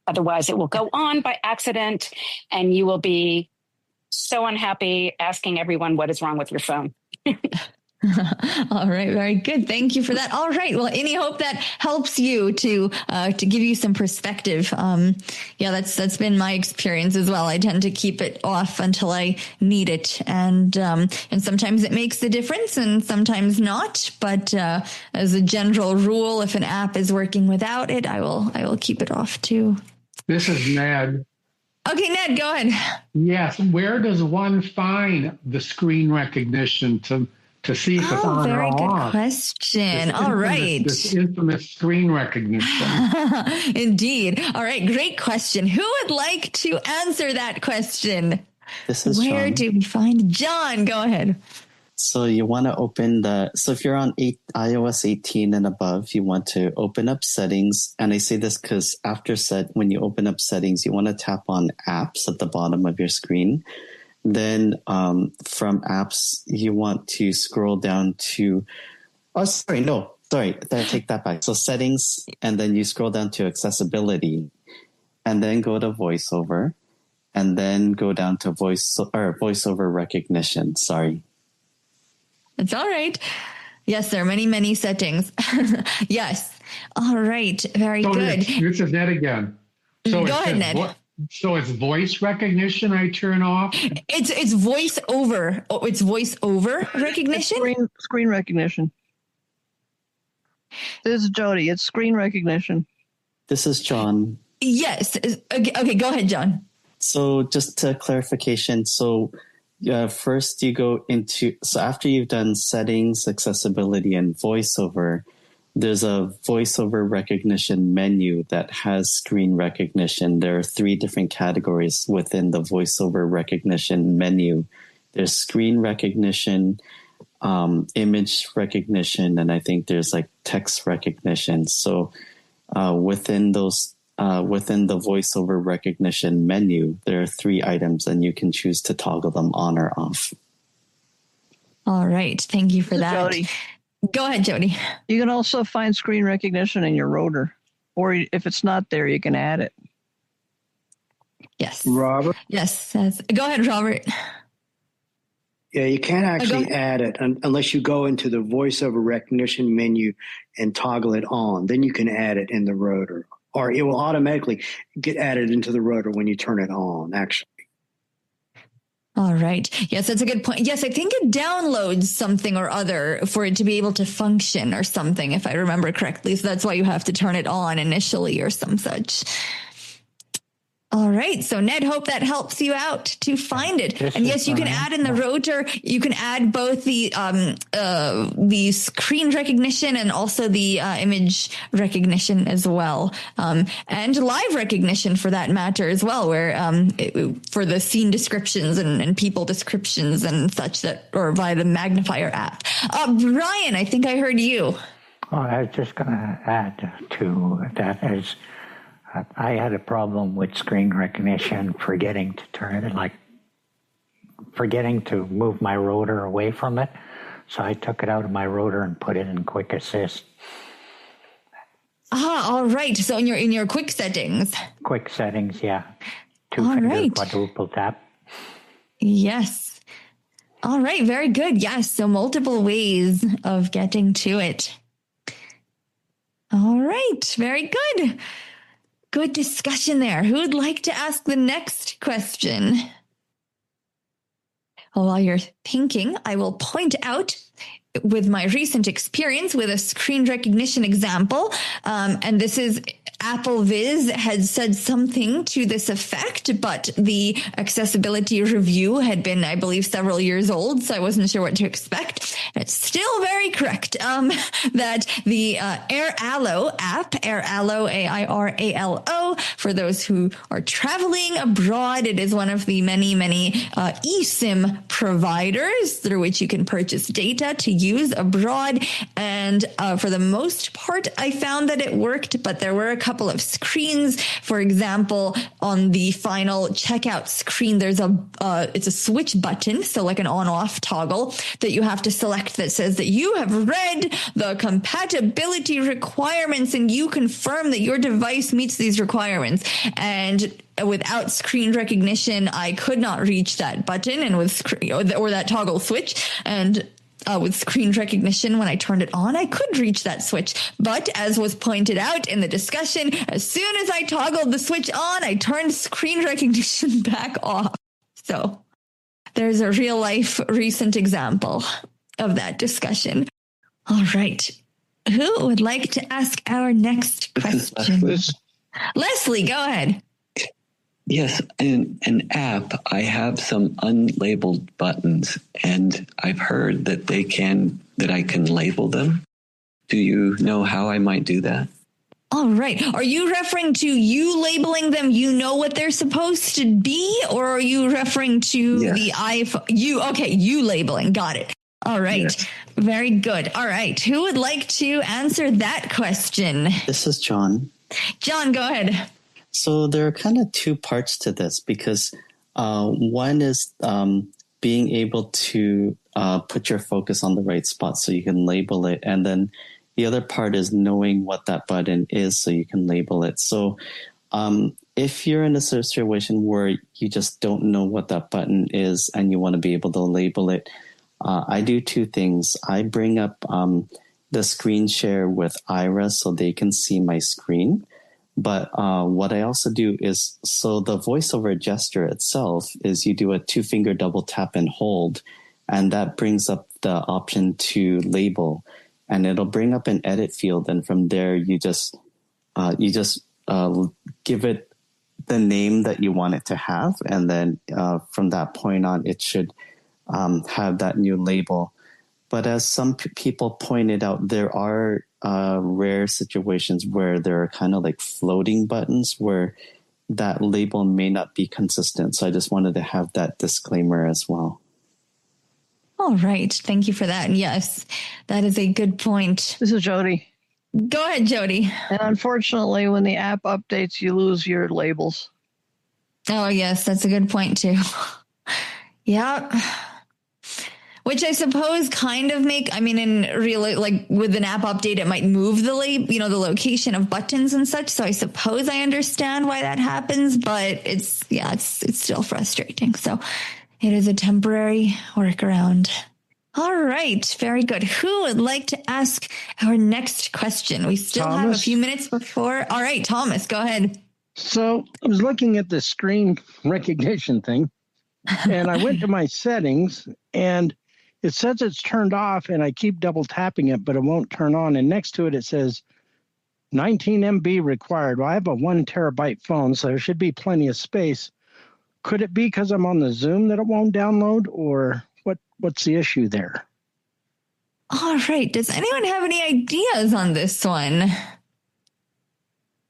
Otherwise, it will go on by accident and you will be so unhappy asking everyone what is wrong with your phone. All right. Very good. Thank you for that. All right. Well, any hope that helps you to give you some perspective. That's been my experience as well. I tend to keep it off until I need it. And sometimes it makes a difference and sometimes not. But as a general rule, if an app is working without it, I will keep it off too. This is Ned. Okay, Ned, go ahead. Yes. Where does one find the screen recognition to see if it's on or off? Very good question. All right. This infamous screen recognition. Indeed. All right. Great question. Who would like to answer that question? This is Where John. do we find John? Go ahead. So you want to open so if you're on iOS 18 and above, you want to open up settings. And I say this because when you open up settings, you want to tap on apps at the bottom of your screen. Then from apps, you want to scroll down to, I take that back. So settings, and then you scroll down to accessibility, and then go to VoiceOver, and then go down to VoiceOver recognition. Sorry. It's all right. Yes, there are many, many settings. Yes. All right. Very good. This is Ned again. So go ahead, Ned. So it's voice recognition I turn off? It's voice over. Oh, it's voice over recognition? Screen recognition. This is Jody. It's screen recognition. This is John. Yes. Okay, go ahead, John. So just to clarification, first you go after you've done settings, accessibility, and VoiceOver, there's a VoiceOver recognition menu that has screen recognition. There are 3 different categories within the VoiceOver recognition menu. There's screen recognition, image recognition, and I think there's like text recognition. So within the VoiceOver recognition menu, there are 3 items, and you can choose to toggle them on or off. All right. Thank you for that. Jody. Go ahead, Jody. You can also find screen recognition in your rotor, or if it's not there, you can add it. Yes. Robert? Yes. Go ahead, Robert. Yeah, you can't actually add it unless you go into the VoiceOver recognition menu and toggle it on. Then you can add it in the rotor, or it will automatically get added into the rotor when you turn it on, actually. All right. Yes, that's a good point. Yes, I think it downloads something or other for it to be able to function or something, if I remember correctly. So that's why you have to turn it on initially or some such. All right. So Ned, hope that helps you out to find it. And yes, you can add in the rotor, you can add both the screen recognition and also the image recognition as well. And live recognition for that matter as well, where for the scene descriptions and people descriptions and such that, or via the magnifier app. Brian, I think I heard you. Oh, I was just going to add to that as I had a problem with screen recognition, forgetting to move my rotor away from it. So I took it out of my rotor and put it in quick assist. All right. So in your quick settings. Quick settings, yeah. Two-finger quadruple tap. Yes. All right. Very good. Yes. So multiple ways of getting to it. All right. Very good. Good discussion there. Who would like to ask the next question? Well, while you're thinking, I will point out with my recent experience with a screen recognition example, and this is Apple Viz had said something to this effect, but the accessibility review had been, I believe, several years old, so I wasn't sure what to expect. It's still very correct that the AirAllo app, AirAllo, AIRALO, for those who are traveling abroad, it is one of the many, many eSIM providers through which you can purchase data to use abroad. And for the most part, I found that it worked, but there were a couple of screens. For example, on the final checkout screen, there's it's a switch button, so like an on-off toggle that you have to select that says that you have read the compatibility requirements and you confirm that your device meets these requirements. And without screen recognition, I could not reach that button, and with or that toggle switch. And with screen recognition, when I turned it on, I could reach that switch. But as was pointed out in the discussion, as soon as I toggled the switch on, I turned screen recognition back off. So there's a real life recent example of that discussion. All right. Who would like to ask our next question? Leslie, go ahead. Yes, in an app, I have some unlabeled buttons, and I've heard that I can label them. Do you know how I might do that? All right. Are you referring to you labeling them? You know what they're supposed to be, or are you referring to the iPhone? You labeling. Got it. All right. Yes. Very good. All right. Who would like to answer that question? This is John. John, go ahead. So there are kind of two parts to this, because one is being able to put your focus on the right spot so you can label it. And then the other part is knowing what that button is so you can label it. So if you're in a situation where you just don't know what that button is and you want to be able to label it, I do two things. I bring up the screen share with Ira so they can see my screen. But what I also do is, so the voiceover gesture itself is you do a 2-finger double tap and hold, and that brings up the option to label, and it'll bring up an edit field. And from there, you just give it the name that you want it to have. And then from that point on, it should have that new label. But as some people pointed out, there are rare situations where there are kind of like floating buttons where that label may not be consistent. So I just wanted to have that disclaimer as well. All right. Thank you for that. Yes, that is a good point. This is Jody. Go ahead, Jody. And unfortunately, when the app updates, you lose your labels. Oh, yes. That's a good point, too. Yeah. Which I suppose kind of in really, like with an app update, it might move the the location of buttons and such. So I suppose I understand why that happens, but it's still frustrating. So it is a temporary workaround. All right. Very good. Who would like to ask our next question? We still have a few minutes before. All right, Thomas, go ahead. So I was looking at the screen recognition thing, and I went to my settings, and it says it's turned off, and I keep double tapping it, but it won't turn on. And next to it, it says 19 MB required. Well, I have a 1 terabyte phone, so there should be plenty of space. Could it be because I'm on the Zoom that it won't download, or what's the issue there? All right. Does anyone have any ideas on this one?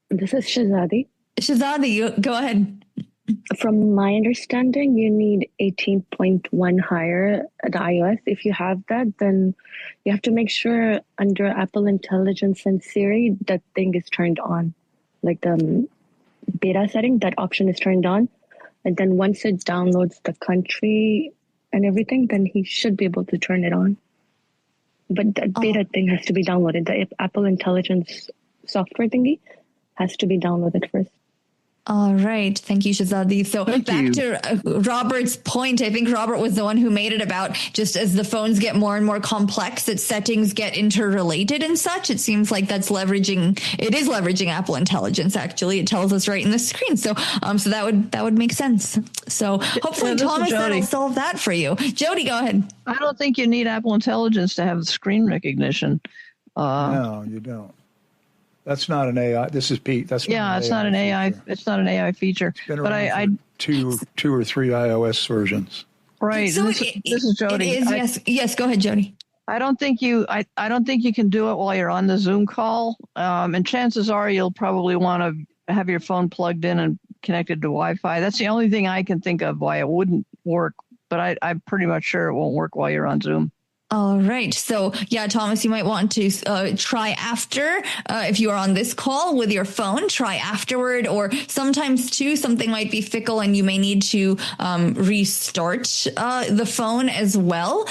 This is Shazadi. Shazadi, you go ahead. From my understanding, you need 18.1 higher at iOS. If you have that, then you have to make sure under Apple Intelligence and Siri, that thing is turned on. Like the beta setting, that option is turned on. And then once it downloads the country and everything, then he should be able to turn it on. But that beta thing has to be downloaded. The Apple Intelligence software thingy has to be downloaded first. All right. Thank you, Shazadi. So back to Robert's point, I think Robert was the one who made it about just as the phones get more and more complex, that settings get interrelated and such. It seems like it is leveraging Apple Intelligence. Actually, it tells us right in the screen. So that would make sense. So hopefully, Thomas, that'll solve that for you. Jody, go ahead. I don't think you need Apple Intelligence to have screen recognition. No, you don't. That's not an AI. This is Pete. It's not an AI. It's not an AI feature. It's been around for two or three iOS versions. Right. So this is Jody. It is, yes. Go ahead, Jody. I don't think you can do it while you're on the Zoom call. And chances are you'll probably want to have your phone plugged in and connected to Wi-Fi. That's the only thing I can think of why it wouldn't work. But I'm pretty much sure it won't work while you're on Zoom. All right. So, yeah, Thomas, you might want to try after. If you are on this call with your phone, try afterward. Or sometimes, too, something might be fickle and you may need to restart the phone as well.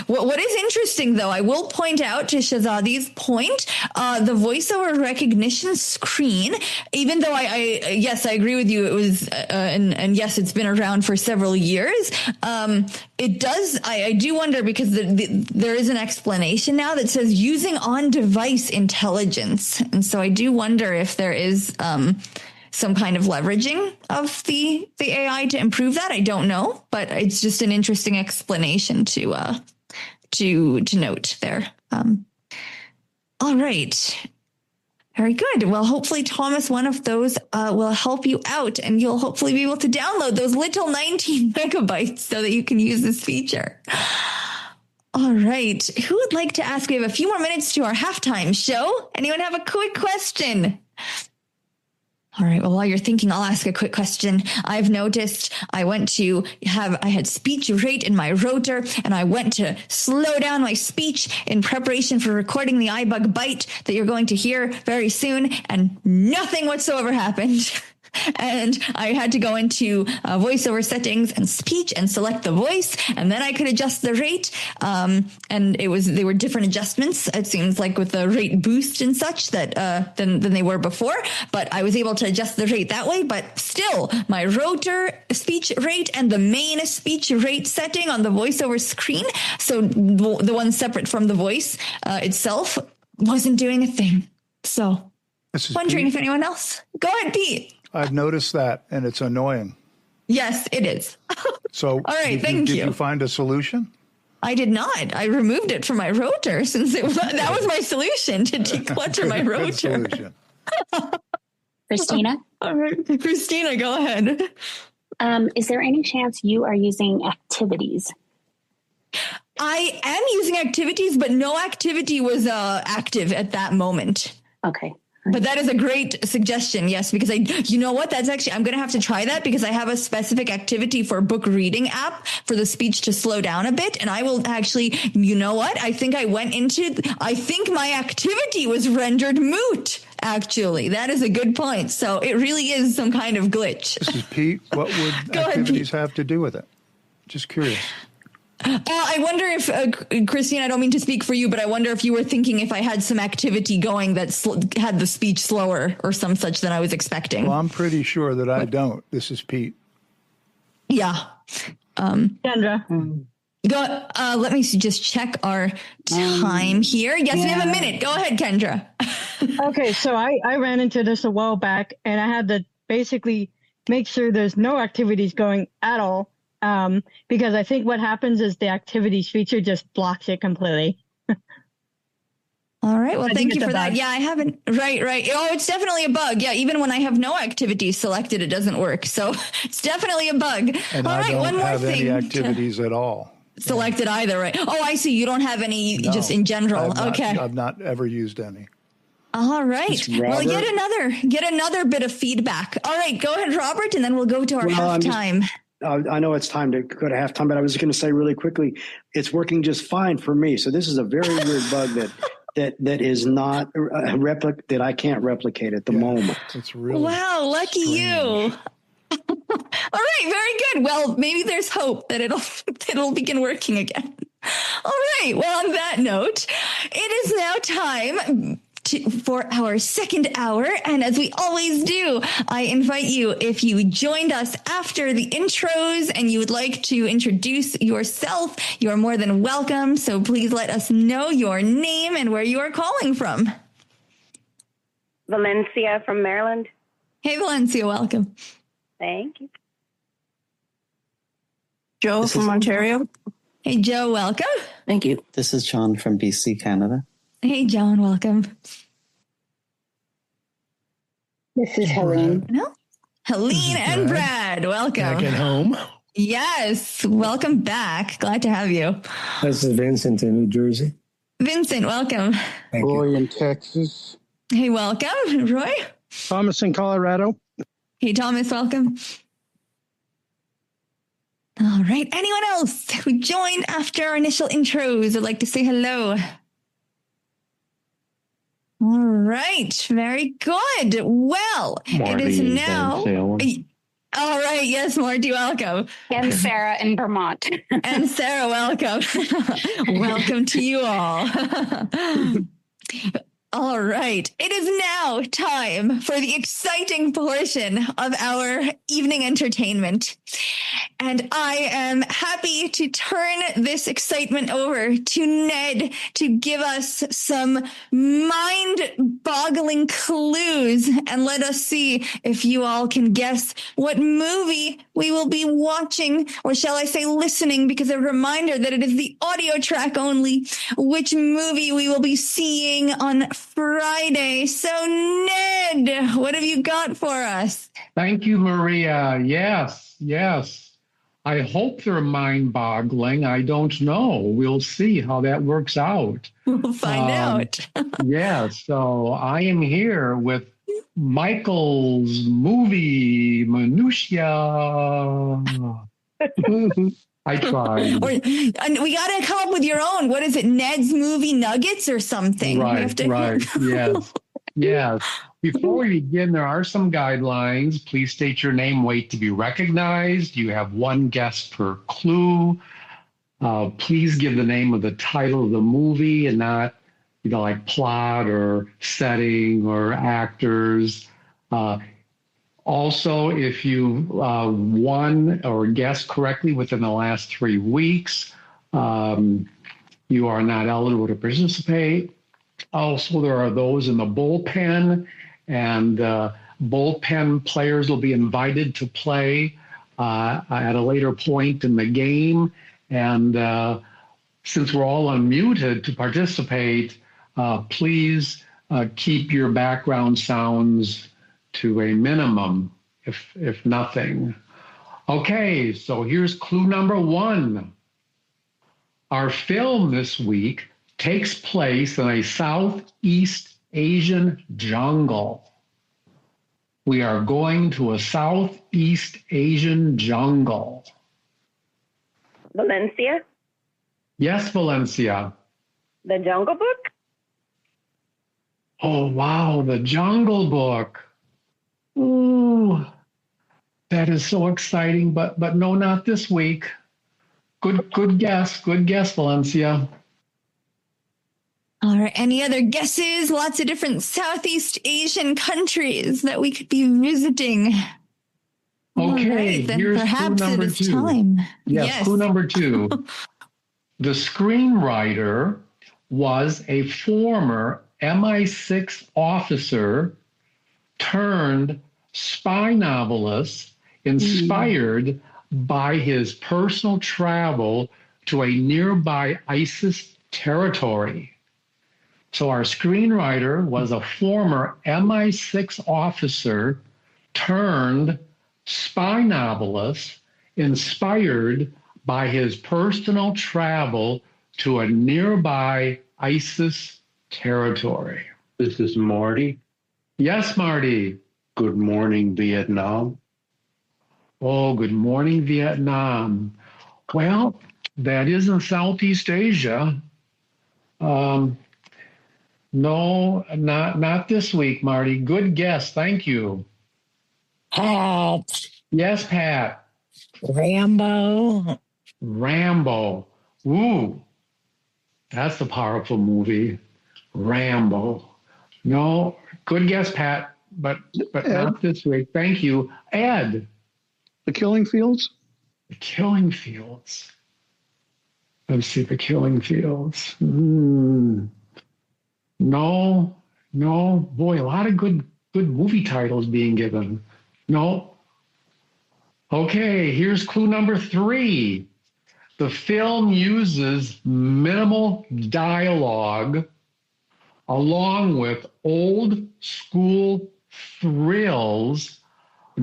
What is interesting, though, I will point out to Shazadi's point, the voiceover recognition screen, even though I agree with you, it was, and yes, it's been around for several years. It does, I do wonder, because there is an explanation now that says using on-device intelligence. And so I do wonder if there is, some kind of leveraging of the AI to improve that. I don't know, but it's just an interesting explanation to note there. All right. Very good. Well, hopefully, Thomas, one of those will help you out, and you'll hopefully be able to download those little 19 megabytes so that you can use this feature. All right. Who would like to ask? We have a few more minutes to our halftime show. Anyone have a quick question? All right. Well, while you're thinking, I'll ask a quick question. I've noticed I had speech rate in my rotor, and I went to slow down my speech in preparation for recording the iBUG bite that you're going to hear very soon, and nothing whatsoever happened. And I had to go into voiceover settings and speech and select the voice, and then I could adjust the rate. And they were different adjustments. It seems like with the rate boost and such that than they were before. But I was able to adjust the rate that way. But still, my rotor speech rate and the main speech rate setting on the voiceover screen, so the one separate from the voice itself, wasn't doing a thing. So, wondering if anyone else. Go ahead, Pete. I've noticed that, and it's annoying. Yes, it is. So, all right, thank you. Did you find a solution? I did not. I removed it from my rotor since that was my solution, to declutter my rotor. Good solution. Christina? All right, Christina, go ahead. Is there any chance you are using activities? I am using activities, but no activity was active at that moment. Okay. But that is a great suggestion, yes, because you know what? That's actually, I'm going to have to try that, because I have a specific activity for a book reading app for the speech to slow down a bit. And I will actually, you know what? I think my activity was rendered moot, actually. That is a good point. So it really is some kind of glitch. This is Pete. What would activities have to do with it? Just curious. I wonder if, Christine, I don't mean to speak for you, but I wonder if you were thinking if I had some activity going that had the speech slower or some such than I was expecting. Well, I'm pretty sure that I don't. This is Pete. Yeah. Kendra. Let me just check our time here. Yes, we have a minute. Go ahead, Kendra. Okay, so I ran into this a while back, and I had to basically make sure there's no activities going at all. Because I think what happens is the activities feature just blocks it completely. All right. Well, thank you for that. Yeah, I haven't. Right. Oh, it's definitely a bug. Yeah. Even when I have no activities selected, it doesn't work. So it's definitely a bug. And all right. don't One more have thing. any activities at all. Selected either, right? Oh, I see. You don't have any just in general. I've not ever used any. All right. Well, get another bit of feedback. All right. Go ahead, Robert, and then we'll go to our halftime. I know it's time to go to halftime, but I was going to say really quickly, it's working just fine for me. So this is a very weird bug that is not that I can't replicate at the moment. It's really lucky you. All right, very good. Well, maybe there's hope that it'll begin working again. All right. Well, on that note, it is now time for our second hour. And as we always do, I invite you, if you joined us after the intros and you would like to introduce yourself, you're more than welcome. So please let us know your name and where you are calling from. Valencia from Maryland. Hey, Valencia, welcome. Thank you. Joe from Ontario. Hey, Joe, welcome. Thank you. This is John from BC, Canada. Hey, John, welcome. This is Helene. No? Helene and Brad, welcome. Back at home. Yes, welcome back. Glad to have you. This is Vincent in New Jersey. Vincent, welcome. Roy in Texas. Hey, welcome. Roy? Thomas in Colorado. Hey, Thomas, welcome. All right. Anyone else who joined after our initial intros would like to say hello? All right. Very good. Well, Marty it is in now. All right. Yes, Marty, welcome. And Sarah in Vermont. And Sarah, welcome. Welcome to you all. All right. It is now time for the exciting portion of our evening entertainment. And I am happy to turn this excitement over to Ned to give us some mind-boggling clues and let us see if you all can guess what movie we will be watching, or shall I say listening, because a reminder that it is the audio track only, which movie we will be seeing on Friday. So Ned, what have you got for us? Thank you, Maria. Yes. I hope they're mind-boggling. I don't know. We'll see how that works out. We'll find out. Yeah, so I am here with Michael's movie Minutia. I tried. And we got to come up with your own. What is it? Ned's Movie Nuggets or something? Right. Yes. Before we begin, there are some guidelines. Please state your name, wait to be recognized. You have one guess per clue. Please give the name of the title of the movie and not, like plot or setting or actors. Also, if you won or guessed correctly within the last 3 weeks, you are not eligible to participate. Also, there are those in the bullpen, and bullpen players will be invited to play at a later point in the game. And since we're all unmuted to participate, please keep your background sounds to a minimum, if nothing. Okay, so here's clue number 1. Our film this week takes place in a Southeast Asian jungle. We are going to a Southeast Asian jungle. Valencia? Yes, Valencia. The Jungle Book? Oh, wow, The Jungle Book. Ooh, that is so exciting, but no, not this week. Good guess, Valencia. All right. Any other guesses? Lots of different Southeast Asian countries that we could be visiting. Okay, right, then here's perhaps clue number it is 2. time. Yes, clue number 2. The screenwriter was a former MI6 officer turned spy novelist inspired by his personal travel to a nearby ISIS territory. So our screenwriter was a former MI6 officer turned spy novelist inspired by his personal travel to a nearby ISIS territory. This is Marty. Yes, Marty. Good morning, Vietnam. Oh, good morning, Vietnam. Well, that is in Southeast Asia. No, not this week, Marty. Good guess. Thank you. Pat. Yes, Pat. Rambo. Rambo. Ooh, that's a powerful movie. Rambo. No, good guess, Pat, but not this week. Thank you. Ed. The Killing Fields? The Killing Fields. Let's see, The Killing Fields. No. Boy, a lot of good movie titles being given. No. Okay, here's clue number 3. The film uses minimal dialogue along with old school thrills,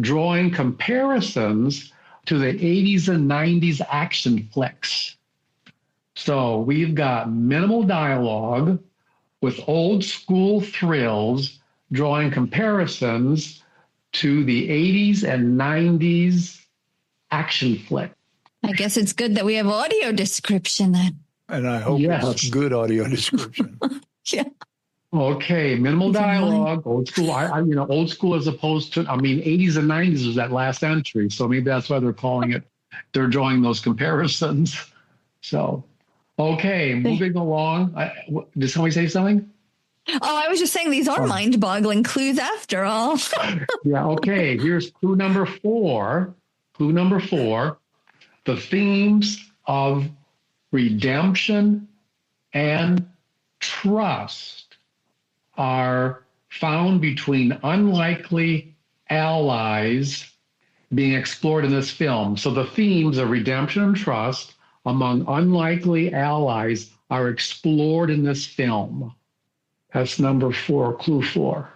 drawing comparisons to the 80s and 90s action flicks. So we've got minimal dialogue with old school thrills, drawing comparisons to the 80s and 90s action flick. I guess it's good that we have audio description then. And I hope it's good audio description. Yeah. Okay, minimal dialogue, old school. Old school as opposed to, 80s and 90s was that last entry. So maybe that's why they're calling it, they're drawing those comparisons. So, okay, moving along. Did somebody say something? Oh, I was just saying these are mind-boggling clues after all. Yeah, okay, here's clue number 4. Clue number 4, the themes of redemption and trust are found between unlikely allies being explored in this film. So the themes of redemption and trust among unlikely allies are explored in this film. That's number 4, clue 4.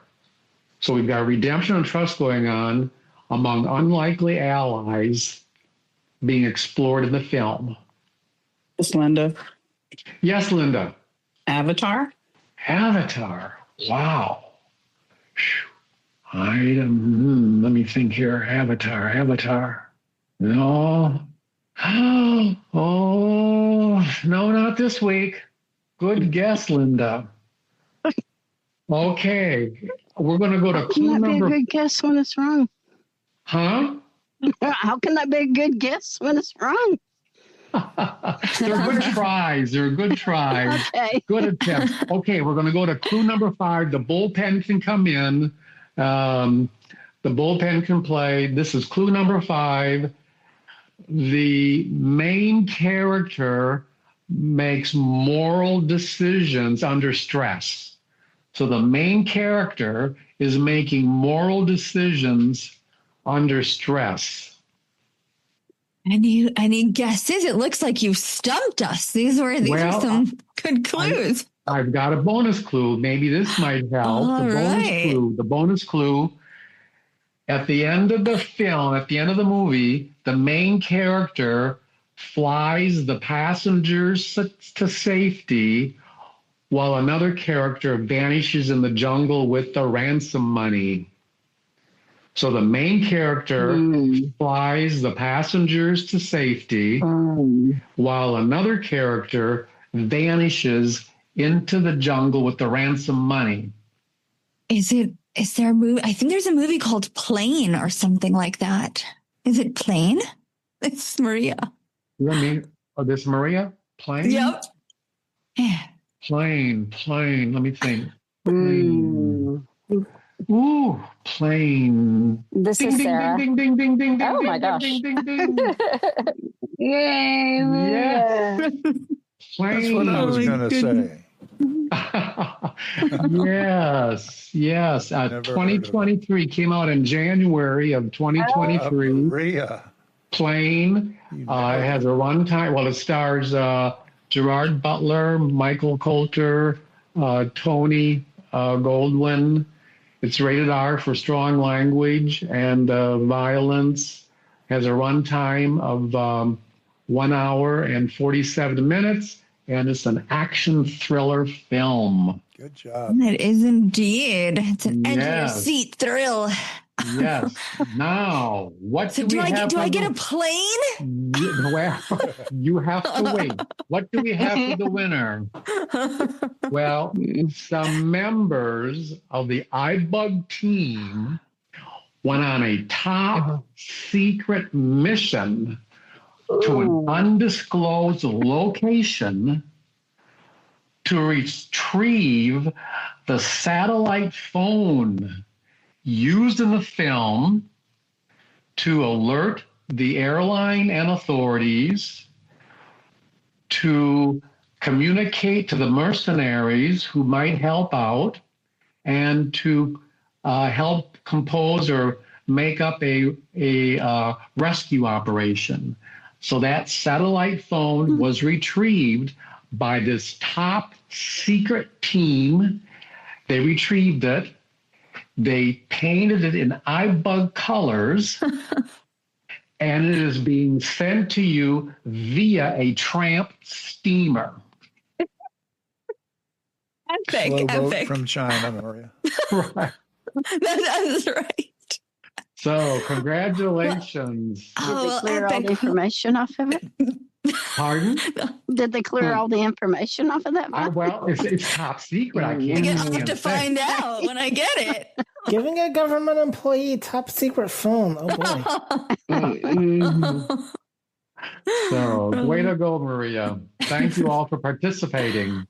So we've got redemption and trust going on among unlikely allies being explored in the film. It's Linda. Yes, Linda. Avatar. Avatar. Wow. Let me think here. Avatar. No. Oh, no, not this week. Good guess, Linda. Okay. We're going to go to clue number... How can that be a good guess when it's wrong? Huh? How can that be a good guess when it's wrong? They're good tries. Okay. Good attempts. Okay, we're going to go to clue number 5. The bullpen can come in. The bullpen can play. This is clue number 5. The main character makes moral decisions under stress. So the main character is making moral decisions under stress. Any guesses? It looks like you stumped us. These are some good clues. I've got a bonus clue. Maybe this might help. The bonus clue. At the end of the film, at the end of the movie, the main character flies the passengers to safety while another character vanishes in the jungle with the ransom money. So the main character flies the passengers to safety while another character vanishes into the jungle with the ransom money. Is there a movie? I think there's a movie called Plane or something like that. Is it Plane? It's Maria. This Maria? Plane? Yep. Yeah. Plane. Let me think. Plane. Ooh, plane. This is Sarah. Ding, ding, ding, ding, ding, oh ding, my gosh. Ding, ding, ding, ding. Yay. Yes. Plane. That's what I was going to say. Yes. 2023 came out in January of 2023. Maria. Plane. It has a runtime. Well, it stars Gerard Butler, Michael Coulter, Tony Goldwyn. It's rated R for strong language and violence. Has a runtime of 1 hour and 47 minutes, and it's an action thriller film. Good job. It is indeed. It's an edge of your seat thrill. Yes. Now, what do we have? Do I get a plane? Well, you have to wait. What do we have for the winner? Well, some members of the iBUG team went on a top secret mission to an undisclosed location to retrieve the satellite phone used in the film to alert the airline and authorities, to communicate to the mercenaries who might help out, and to help compose or make up a rescue operation. So that satellite phone was retrieved by this top secret team. They retrieved it. They painted it in iBUG colors, and it is being sent to you via a tramp steamer. Epic. From China, Maria. Right. That's right. So, congratulations. Did they clear all the information off of it? Pardon? Did they clear all the information off of that? Well, it's top secret. I can't. I'll have to find out when I get it. Giving a government employee top secret phone. Oh boy. So, way to go, Maria. Thank you all for participating.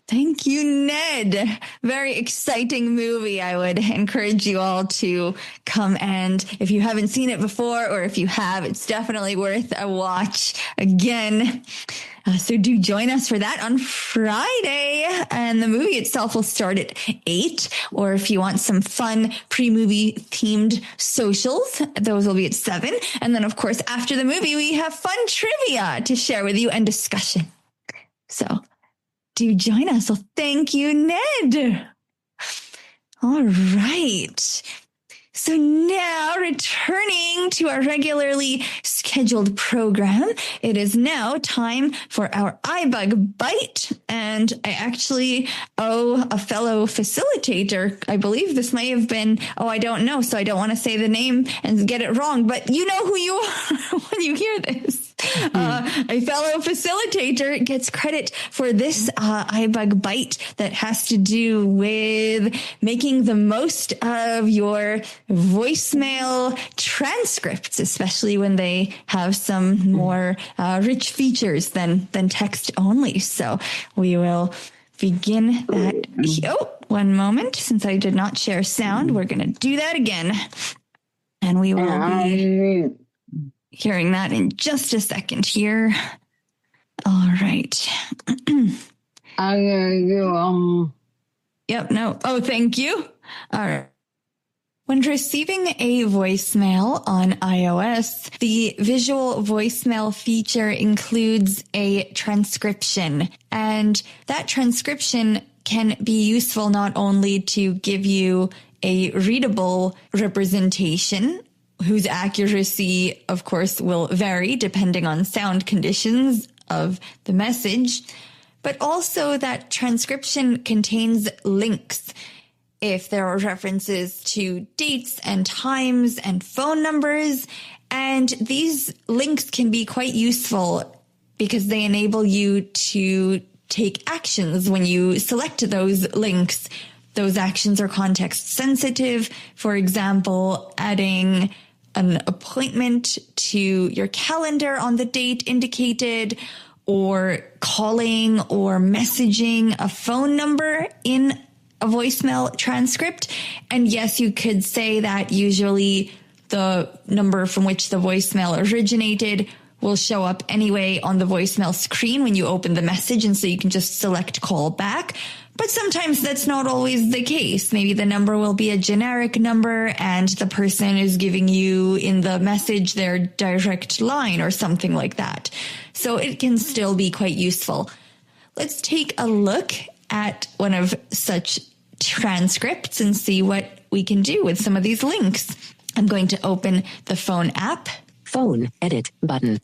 Thank you, Ned. Very exciting movie. I would encourage you all to come, and if you haven't seen it before, or if you have, it's definitely worth a watch again. So do join us for that on Friday. And the movie itself will start at 8. Or if you want some fun pre-movie themed socials, those will be at 7. And then, of course, after the movie, we have fun trivia to share with you and discussion. So do join us. Well, thank you, Ned. All right. So now, returning to our regularly scheduled program, it is now time for our iBUG Bite. And I actually owe a fellow facilitator, I believe this may have been, I don't know, so I don't want to say the name and get it wrong, but you know who you are when you hear this. A fellow facilitator gets credit for this iBUG Bite that has to do with making the most of your voicemail transcripts, especially when they have some more rich features than text only. So we will begin that. One moment. Since I did not share sound, we're going to do that again. And we will be hearing that in just a second here. All right. Yep, no. Oh, thank you. All right. When receiving a voicemail on iOS, the visual voicemail feature includes a transcription, and that transcription can be useful not only to give you a readable representation, whose accuracy, of course, will vary depending on sound conditions of the message, but also that transcription contains links. If there are references to dates and times and phone numbers, and these links can be quite useful because they enable you to take actions when you select those links. Those actions are context sensitive. For example, adding an appointment to your calendar on the date indicated, or calling or messaging a phone number in a voicemail transcript. And yes, you could say that usually the number from which the voicemail originated will show up anyway on the voicemail screen when you open the message, and so you can just select call back. But sometimes that's not always the case. Maybe the number will be a generic number and the person is giving you in the message their direct line or something like that. So it can still be quite useful. Let's take a look at one of such transcripts and see what we can do with some of these links. I'm going to open the phone app. Phone, edit, button.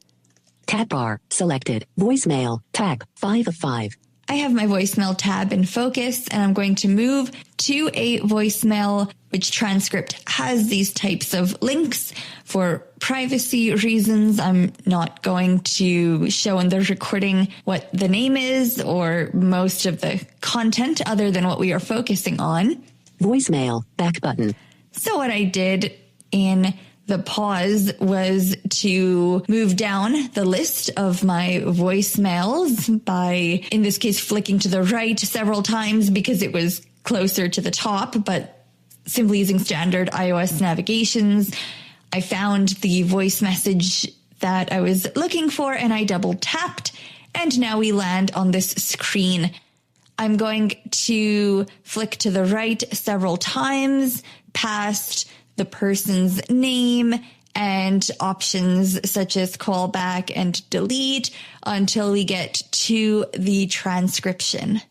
Tab bar, selected. Voicemail, tab, 5 of 5. I have my voicemail tab in focus, and I'm going to move to a voicemail which transcript has these types of links. For privacy reasons, I'm not going to show in the recording what the name is or most of the content other than what we are focusing on. Voicemail, back button. So what I did in the pause was to move down the list of my voicemails by, in this case, flicking to the right several times because it was closer to the top, but simply using standard iOS navigations, I found the voice message that I was looking for and I double tapped, and now we land on this screen. I'm going to flick to the right several times past the person's name and options such as callback and delete until we get to the transcription.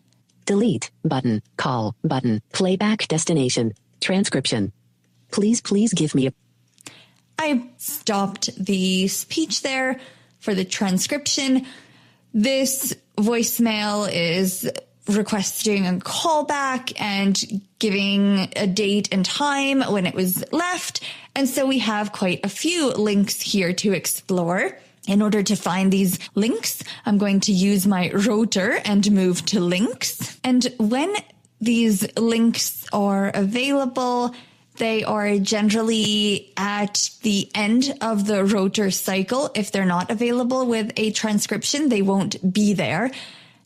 Delete button, call button, playback destination, transcription. Please give me a... I stopped the speech there for the transcription. This voicemail is requesting a callback and giving a date and time when it was left. And so we have quite a few links here to explore. In order to find these links, I'm going to use my rotor and move to links. And when these links are available, they are generally at the end of the rotor cycle. If they're not available with a transcription, they won't be there.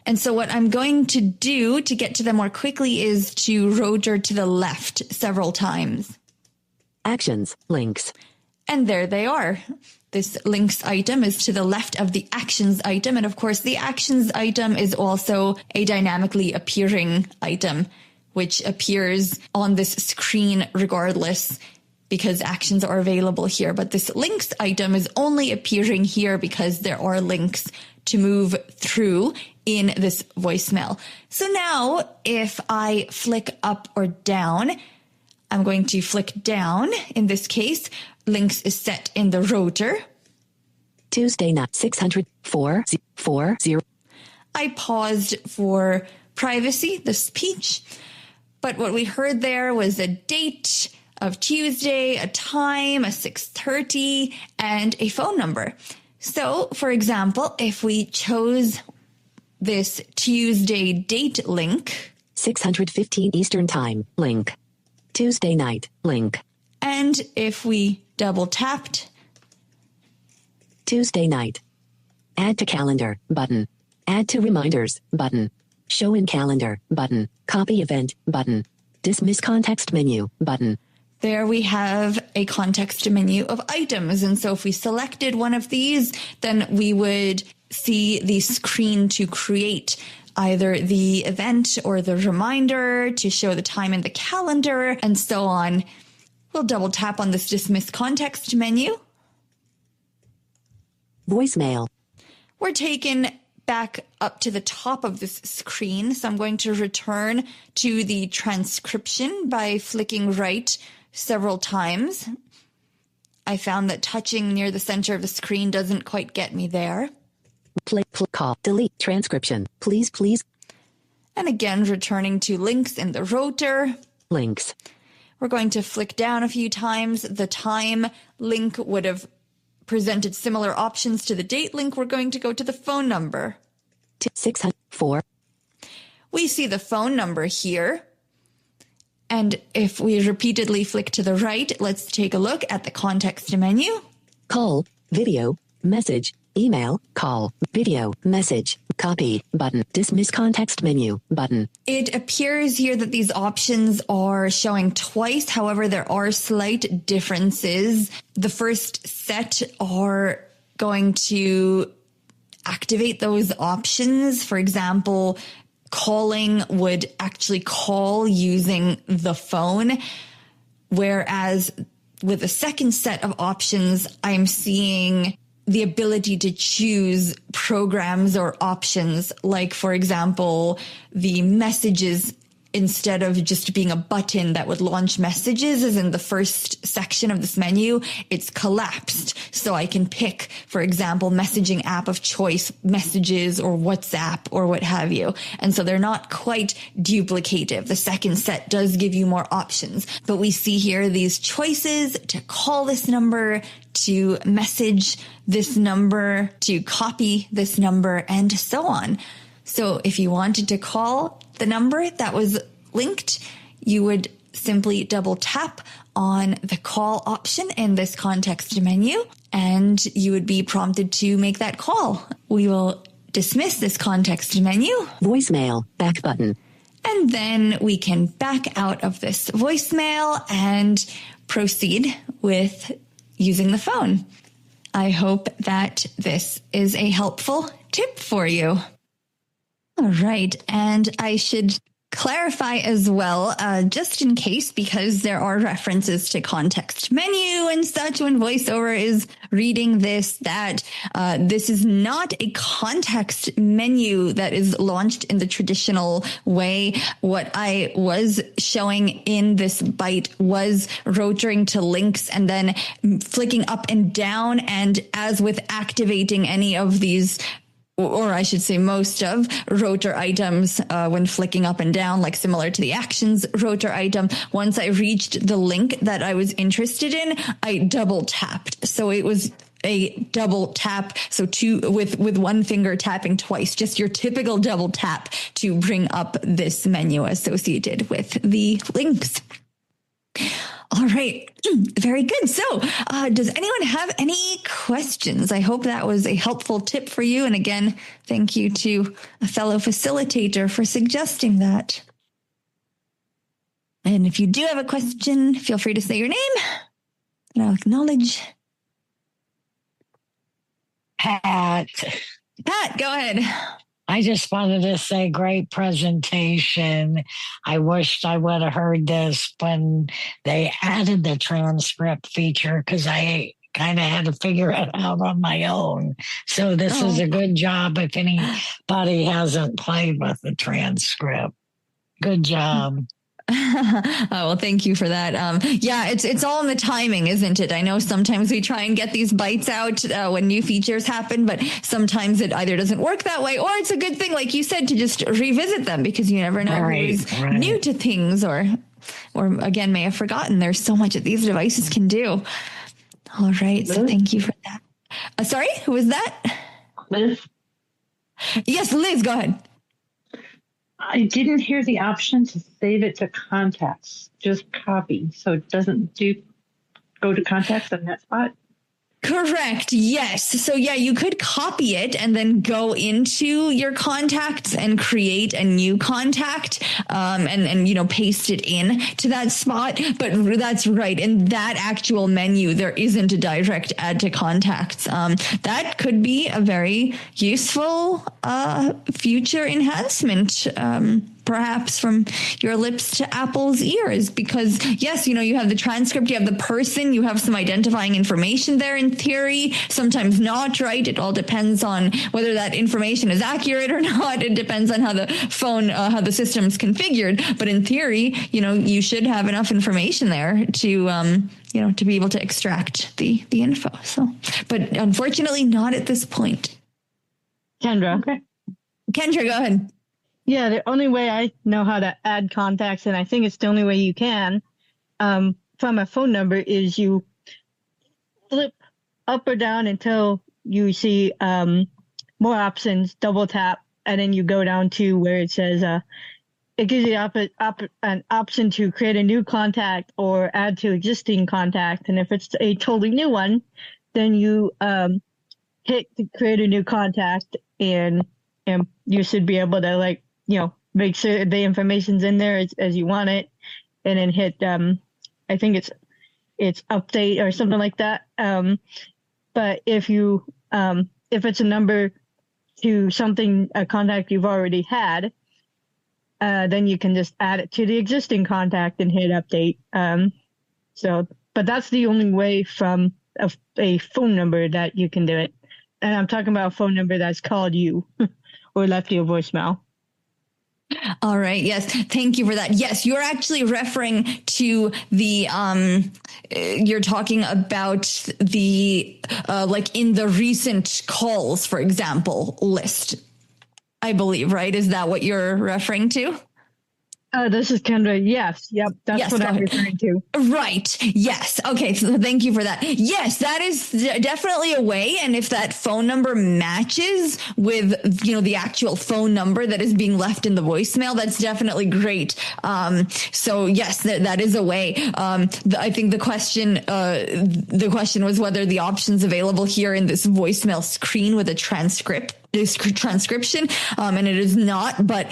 And so what I'm going to do to get to them more quickly is to rotor to the left several times. Actions, links. And there they are. This links item is to the left of the actions item. And of course, the actions item is also a dynamically appearing item, which appears on this screen regardless because actions are available here. But this links item is only appearing here because there are links to move through in this voicemail. So now if I flick up or down, I'm going to flick down. In this case, links is set in the rotor. Tuesday night, 600-440. I paused for privacy, the speech. But what we heard there was a date of Tuesday, a time, a 6:30, and a phone number. So, for example, if we chose this Tuesday date link, 6:15 Eastern Time, link. Tuesday night, link. And if we double tapped, Tuesday night. Add to calendar, button. Add to reminders, button. Show in calendar, button. Copy event, button. Dismiss context menu, button. There we have a context menu of items. And so if we selected one of these, then we would see the screen to create either the event or the reminder to show the time in the calendar and so on. We'll double tap on this dismiss context menu. Voicemail. We're taken back up to the top of this screen. So I'm going to return to the transcription by flicking right several times. I found that touching near the center of the screen doesn't quite get me there. Play, call, delete, transcription. Please. And again, returning to links in the rotor. Links. We're going to flick down a few times. The time link would have presented similar options to the date link. We're going to go to the phone number. 604. We see the phone number here. And if we repeatedly flick to the right, let's take a look at the context menu. Call, video, message, email, call, video, message, copy, button, dismiss context menu, button. It appears here that these options are showing twice. However, there are slight differences. The first set are going to activate those options. For example, calling would actually call using the phone, whereas with the second set of options, I'm seeing the ability to choose programs or options, like, for example, the messages, instead of just being a button that would launch messages, as in the first section of this menu, it's collapsed. So I can pick, for example, messaging app of choice, Messages or WhatsApp or what have you. And so they're not quite duplicative. The second set does give you more options, but we see here these choices to call this number, to message this number, to copy this number, and so on. So if you wanted to call the number that was linked, you would simply double tap on the call option in this context menu, and you would be prompted to make that call. We will dismiss this context menu. Voicemail, back button. And then we can back out of this voicemail and proceed with using the phone. I hope that this is a helpful tip for you. All right. And I should clarify as well, just in case, because there are references to context menu and such when VoiceOver is reading this, that this is not a context menu that is launched in the traditional way. What I was showing in this bite was rotoring to links and then flicking up and down. And as with activating any of these, or I should say most of rotor items, when flicking up and down, like similar to the actions rotor item, once I reached the link that I was interested in, I double tapped. So it was a double tap. So with one finger tapping twice, just your typical double tap to bring up this menu associated with the links. All right. Very good. So, does anyone have any questions? I hope that was a helpful tip for you. And again, thank you to a fellow facilitator for suggesting that. And if you do have a question, feel free to say your name and I'll acknowledge. Pat, go ahead. I just wanted to say great presentation. I wished I would have heard this when they added the transcript feature, because I kind of had to figure it out on my own. So this is a good job if anybody hasn't played with the transcript. Good job. Oh, well, thank you for that. Yeah, it's all in the timing, isn't it? I know sometimes we try and get these bites out when new features happen, but sometimes it either doesn't work that way, or it's a good thing, like you said, to just revisit them, because you never know who's new to things or again, may have forgotten. There's so much that these devices can do. All right. So thank you for that. Sorry, who was that? Liz? Yes, Liz, go ahead. I didn't hear the option to save it to contacts, just copy. So it doesn't go to contacts in that spot? Correct. Yes. So yeah, you could copy it and then go into your contacts and create a new contact, and paste it in to that spot. But that's right. In that actual menu, there isn't a direct add to contacts. That could be a very useful future enhancement. Perhaps from your lips to Apple's ears, because yes, you have the transcript, you have the person, you have some identifying information there in theory, sometimes not, right? It all depends on whether that information is accurate or not. It depends on how the phone, how the system's configured. But in theory, you should have enough information there to, to be able to extract the info. So, but unfortunately not at this point. Kendra. Okay. Kendra, go ahead. Yeah, the only way I know how to add contacts, and I think it's the only way you can, from a phone number, is you flip up or down until you see more options, double tap, and then you go down to where it says, it gives you an option to create a new contact or add to existing contact. And if it's a totally new one, then you hit to create a new contact, and you should be able to make sure the information's in there as you want it, and then hit, I think it's update or something like that. But if it's a number to a contact you've already had, then you can just add it to the existing contact and hit update. But that's the only way from a phone number that you can do it. And I'm talking about a phone number that's called you or left you a voicemail. All right. Yes. Thank you for that. Yes, you're actually referring to the, you're talking about the, like in the recent calls, for example, list, I believe, right? Is that what you're referring to? This is Kendra. Yes. Yep. That's what I'm referring to. Right. Yes. Okay. So thank you for that. Yes, that is definitely a way. And if that phone number matches with, the actual phone number that is being left in the voicemail, that's definitely great. So yes, that is a way. I think the question was whether the options available here in this voicemail screen with a transcription. And it is not, but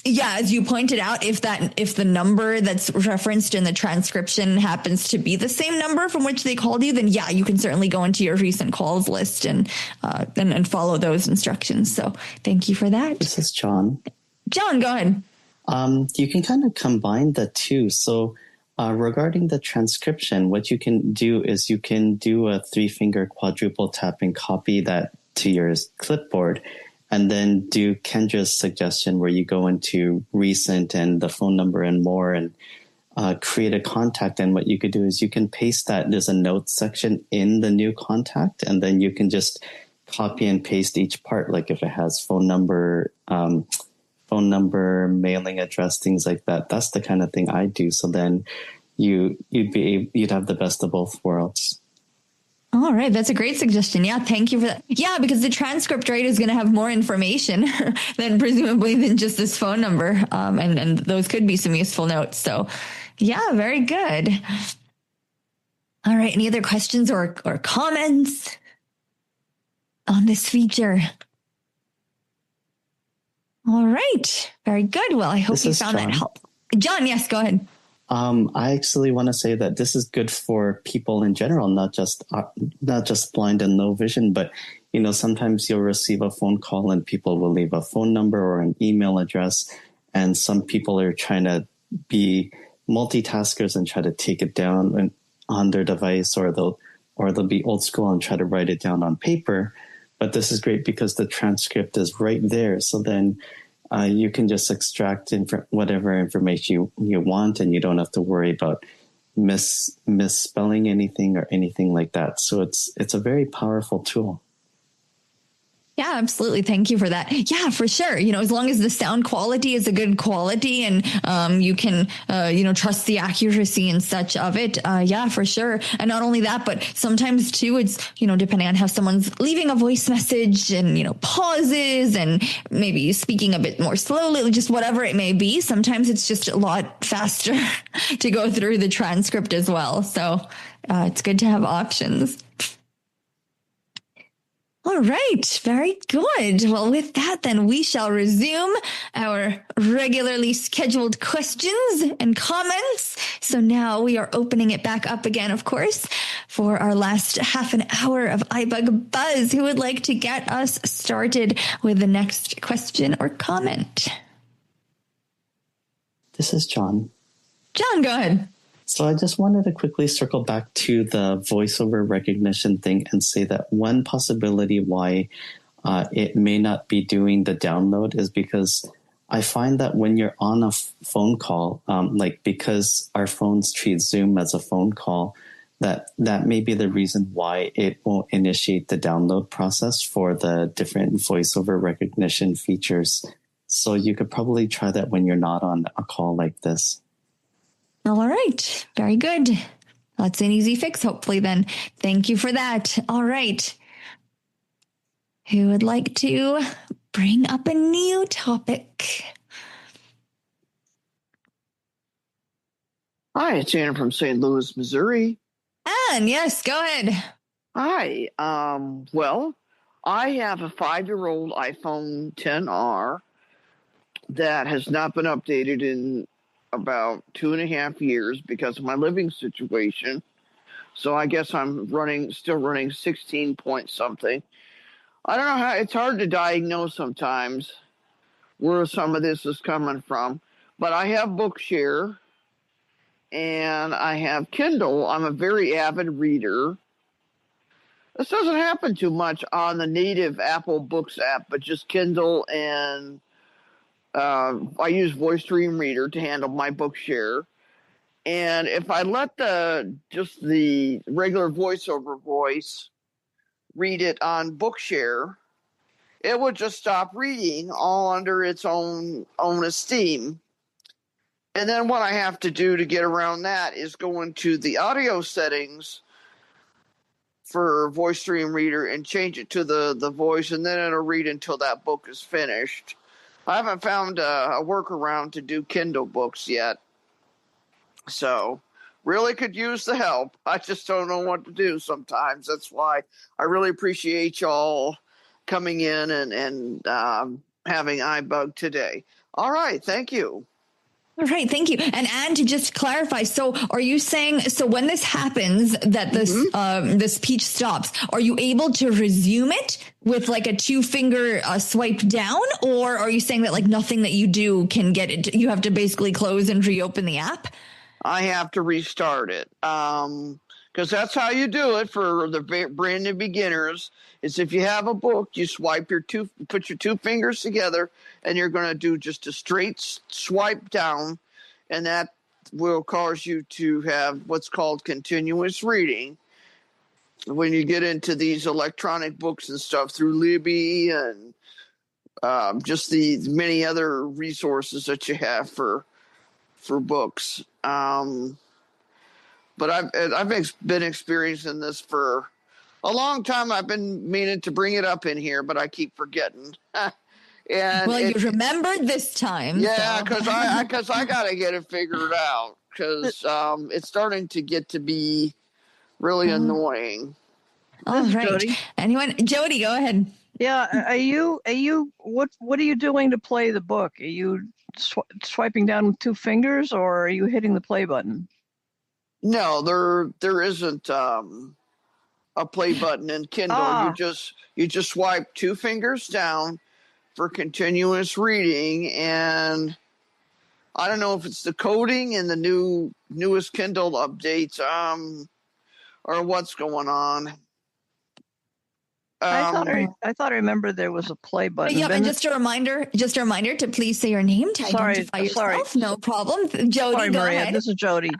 yeah, as you pointed out, if the number that's referenced in the transcription happens to be the same number from which they called you, then yeah, you can certainly go into your recent calls list and follow those instructions. So thank you for that. This is John. John, go ahead. You can kind of combine the two. So regarding the transcription, what you can do is you can do a 3-finger quadruple tap and copy that to your clipboard. And then do Kendra's suggestion where you go into recent and the phone number and more and create a contact. And what you could do is you can paste that. There's a notes section in the new contact, and then you can just copy and paste each part. Like if it has phone number, mailing address, things like that. That's the kind of thing I do. So then you'd have the best of both worlds. All right. That's a great suggestion. Yeah. Thank you for that. Yeah. Because the transcript, right, is going to have more information than just this phone number. And those could be some useful notes. So yeah, very good. All right. Any other questions or comments on this feature? All right. Very good. Well, I hope you found that helpful. John, yes, go ahead. I actually want to say that this is good for people in general, not just blind and low vision, but sometimes you'll receive a phone call and people will leave a phone number or an email address, and some people are trying to be multitaskers and try to take it down on their device, or they'll be old school and try to write it down on paper. But this is great because the transcript is right there. So then you can just extract whatever information you want, and you don't have to worry about misspelling anything or anything like that. So it's a very powerful tool. Yeah, absolutely. Thank you for that. Yeah, for sure. As long as the sound quality is a good quality and you can, trust the accuracy and such of it. Yeah, for sure. And not only that, but sometimes too, it's, depending on how someone's leaving a voice message and, pauses and maybe speaking a bit more slowly, just whatever it may be. Sometimes it's just a lot faster to go through the transcript as well. So it's good to have options. All right. Very good. Well, with that, then we shall resume our regularly scheduled questions and comments. So now we are opening it back up again, of course, for our last half an hour of iBUG Buzz. Who would like to get us started with the next question or comment? This is John. John, go ahead. So I just wanted to quickly circle back to the voiceover recognition thing and say that one possibility why it may not be doing the download is because I find that when you're on a phone call, because our phones treat Zoom as a phone call, that may be the reason why it won't initiate the download process for the different voiceover recognition features. So you could probably try that when you're not on a call like this. All right. Very good. That's an easy fix, hopefully, then. Thank you for that. All right. Who would like to bring up a new topic? Hi, it's Anna from St. Louis, Missouri. Anne, yes, go ahead. Hi. Well, I have a 5-year-old iPhone XR that has not been updated in about 2.5 years because of my living situation. So I guess I'm still running 16 point something. I don't know how, it's hard to diagnose sometimes where some of this is coming from, but I have Bookshare and I have Kindle. I'm a very avid reader. This doesn't happen too much on the native Apple Books app, but just Kindle, and I use Voice Dream Reader to handle my book share. And if I let the regular voiceover voice read it on Bookshare, it would just stop reading all under its own esteem. And then what I have to do to get around that is go into the audio settings for Voice Dream Reader and change it to the voice, and then it'll read until that book is finished. I haven't found a workaround to do Kindle books yet. So really could use the help. I just don't know what to do sometimes. That's why I really appreciate y'all coming in and having iBUG today. All right. Thank you. All right, thank you. And Anne, to just clarify, so are you saying, so when this happens, that this the speech stops, are you able to resume it with like a 2-finger swipe down, or are you saying that like nothing that you do can get it? You have to basically close and reopen the app? I have to restart it because that's how you do it for the brand new beginners. Is if you have a book, you put your 2 fingers together, and you're going to do just a straight swipe down, and that will cause you to have what's called continuous reading. When you get into these electronic books and stuff through Libby and just the many other resources that you have for books. But I've been experiencing this for a long time. I've been meaning to bring it up in here, but I keep forgetting. You remembered this time. Yeah, because I got to get it figured out because it's starting to get to be really annoying. All right. Jody. Anyone? Jody, go ahead. Yeah. Are you? What are you doing to play the book? Are you swiping down with 2 fingers, or are you hitting the play button? No, there isn't a play button in Kindle. You just swipe 2 fingers down for continuous reading, and I don't know if it's the coding in the newest Kindle updates or what's going on. I thought I remember there was a play button. Yeah, and just a reminder to please say your name to identify yourself. No problem. Jody, go Maria. ahead. This is Jody.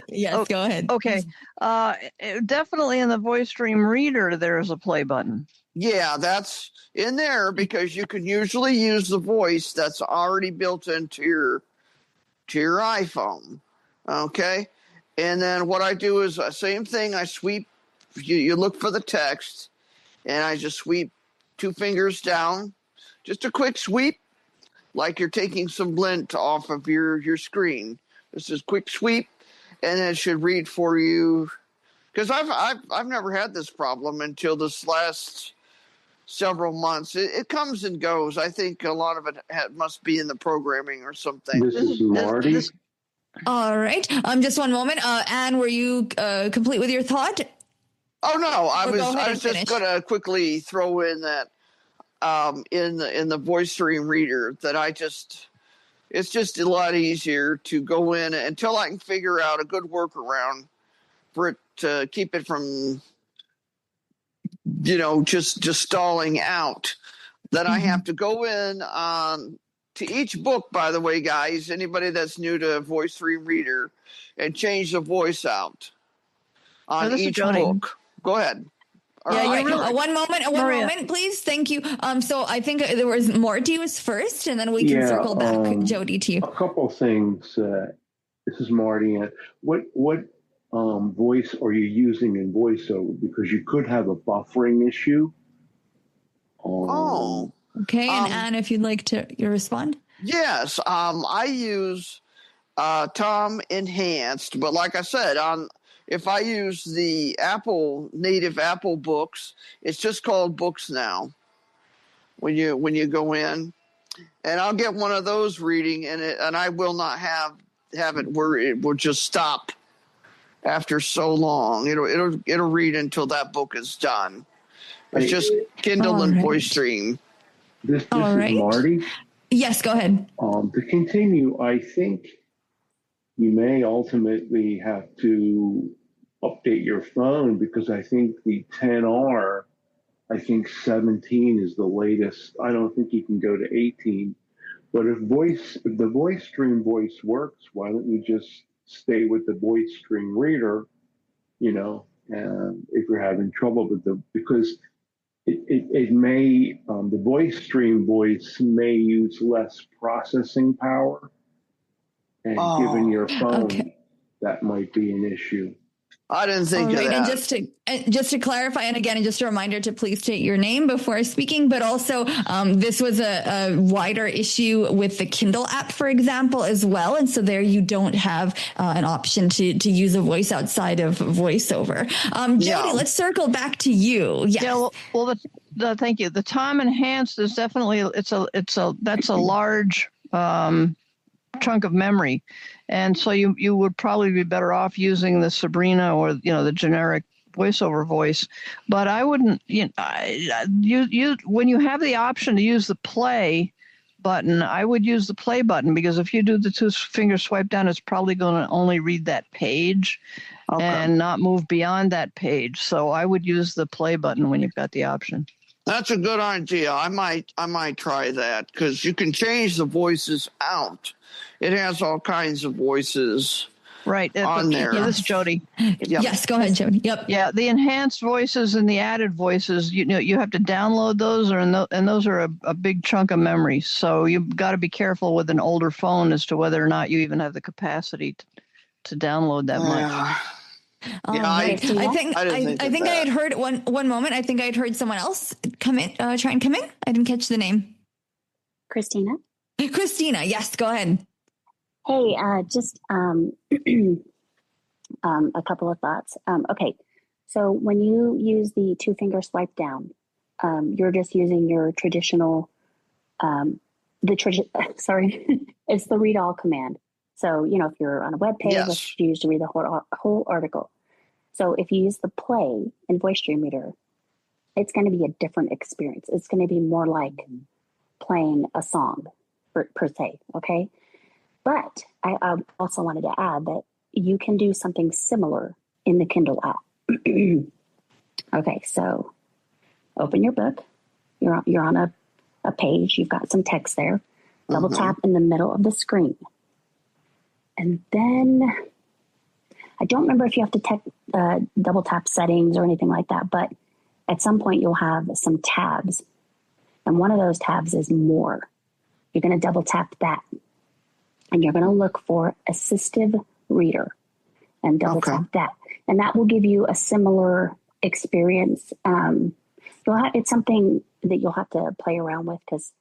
Yes, go ahead. Okay. Definitely in the Voice Dream Reader, there's a play button. Yeah, that's in there because you can usually use the voice that's already built into your iPhone. Okay. And then what I do is the same thing. I sweep, you look for the text, and I just sweep 2 fingers down, just a quick sweep, like you're taking some lint off of your screen. This is quick sweep, and it should read for you. Because I've never had this problem until this last several months. It comes and goes. I think a lot of it must be in the programming or something. This is Marty. All right. Just one moment. Anne, were you complete with your thought? Oh no, I was just going to quickly throw in that in the Voice Dream Reader that it's just a lot easier to go in until I can figure out a good workaround for it to keep it from just stalling out. Then I have to go in to each book, by the way, guys, anybody that's new to Voice Dream Reader, and change the voice out on each book. Go ahead. One moment, please. Thank you. So I think there was Morty was first, and then we can circle back, Jody, to you. A couple of things. This is Marty. What voice are you using in VoiceOver? Because you could have a buffering issue. Okay. And Anne, if you'd like to respond. Yes. I use Tom Enhanced, but like I said, if I use the native Apple books, it's just called Books now. When you go in, and I'll get one of those reading, and I will not have it where it will just stop after so long. It'll read until that book is done. It's just Kindle and Voice Dream. This is Marty. Yes, go ahead. To continue, I think you may ultimately have to update your phone, because I think the 10R, I think 17 is the latest. I don't think you can go to 18. But if the voice stream voice works, why don't you just stay with the voice stream reader, if you're having trouble with because it may, the voice stream voice may use less processing power. And given your phone, that might be an issue. I didn't think of that. And just to clarify, and again, just a reminder to please state your name before speaking, but also this was a wider issue with the Kindle app, for example, as well. And so there you don't have an option to use a voice outside of VoiceOver. Jody, let's circle back to you. Yes. Yeah. Well, thank you. The time enhanced is definitely that's a large chunk of memory. And so you would probably be better off using the Sabrina or, the generic VoiceOver voice. But I wouldn't, when you have the option to use the play button, I would use the play button, because if you do the 2-finger swipe down, it's probably going to only read that page and not move beyond that page. So I would use the play button when you've got the option. That's a good idea. I might try that, because you can change the voices out. It has all kinds of voices on there. Yeah, this is Jody. Yep. Yes, go ahead, Jody. Yep. Yeah, the enhanced voices and the added voices, you have to download those, and those are a big chunk of memory. So you've got to be careful with an older phone as to whether or not you even have the capacity to download that much. I think I had heard one moment. I think I had heard someone else come in, try and come in. I didn't catch the name. Christina. Christina, yes, go ahead. Hey, just a couple of thoughts. Okay, so when you use the 2-finger swipe down, you're just using your traditional, it's the read all command. So, if you're on a web page, let's use to read the whole article. So if you use the play in Voice Stream Reader, it's going to be a different experience. It's going to be more like playing a song per se, okay? But I also wanted to add that you can do something similar in the Kindle app. Okay, so open your book. You're on a page. You've got some text there. Double tap in the middle of the screen. And then I don't remember if you have to double tap settings or anything like that, but at some point you'll have some tabs. And one of those tabs is more. You're going to double tap that. And you're going to look for assistive reader and double tap that. And that will give you a similar experience. It's something that you'll have to play around with because,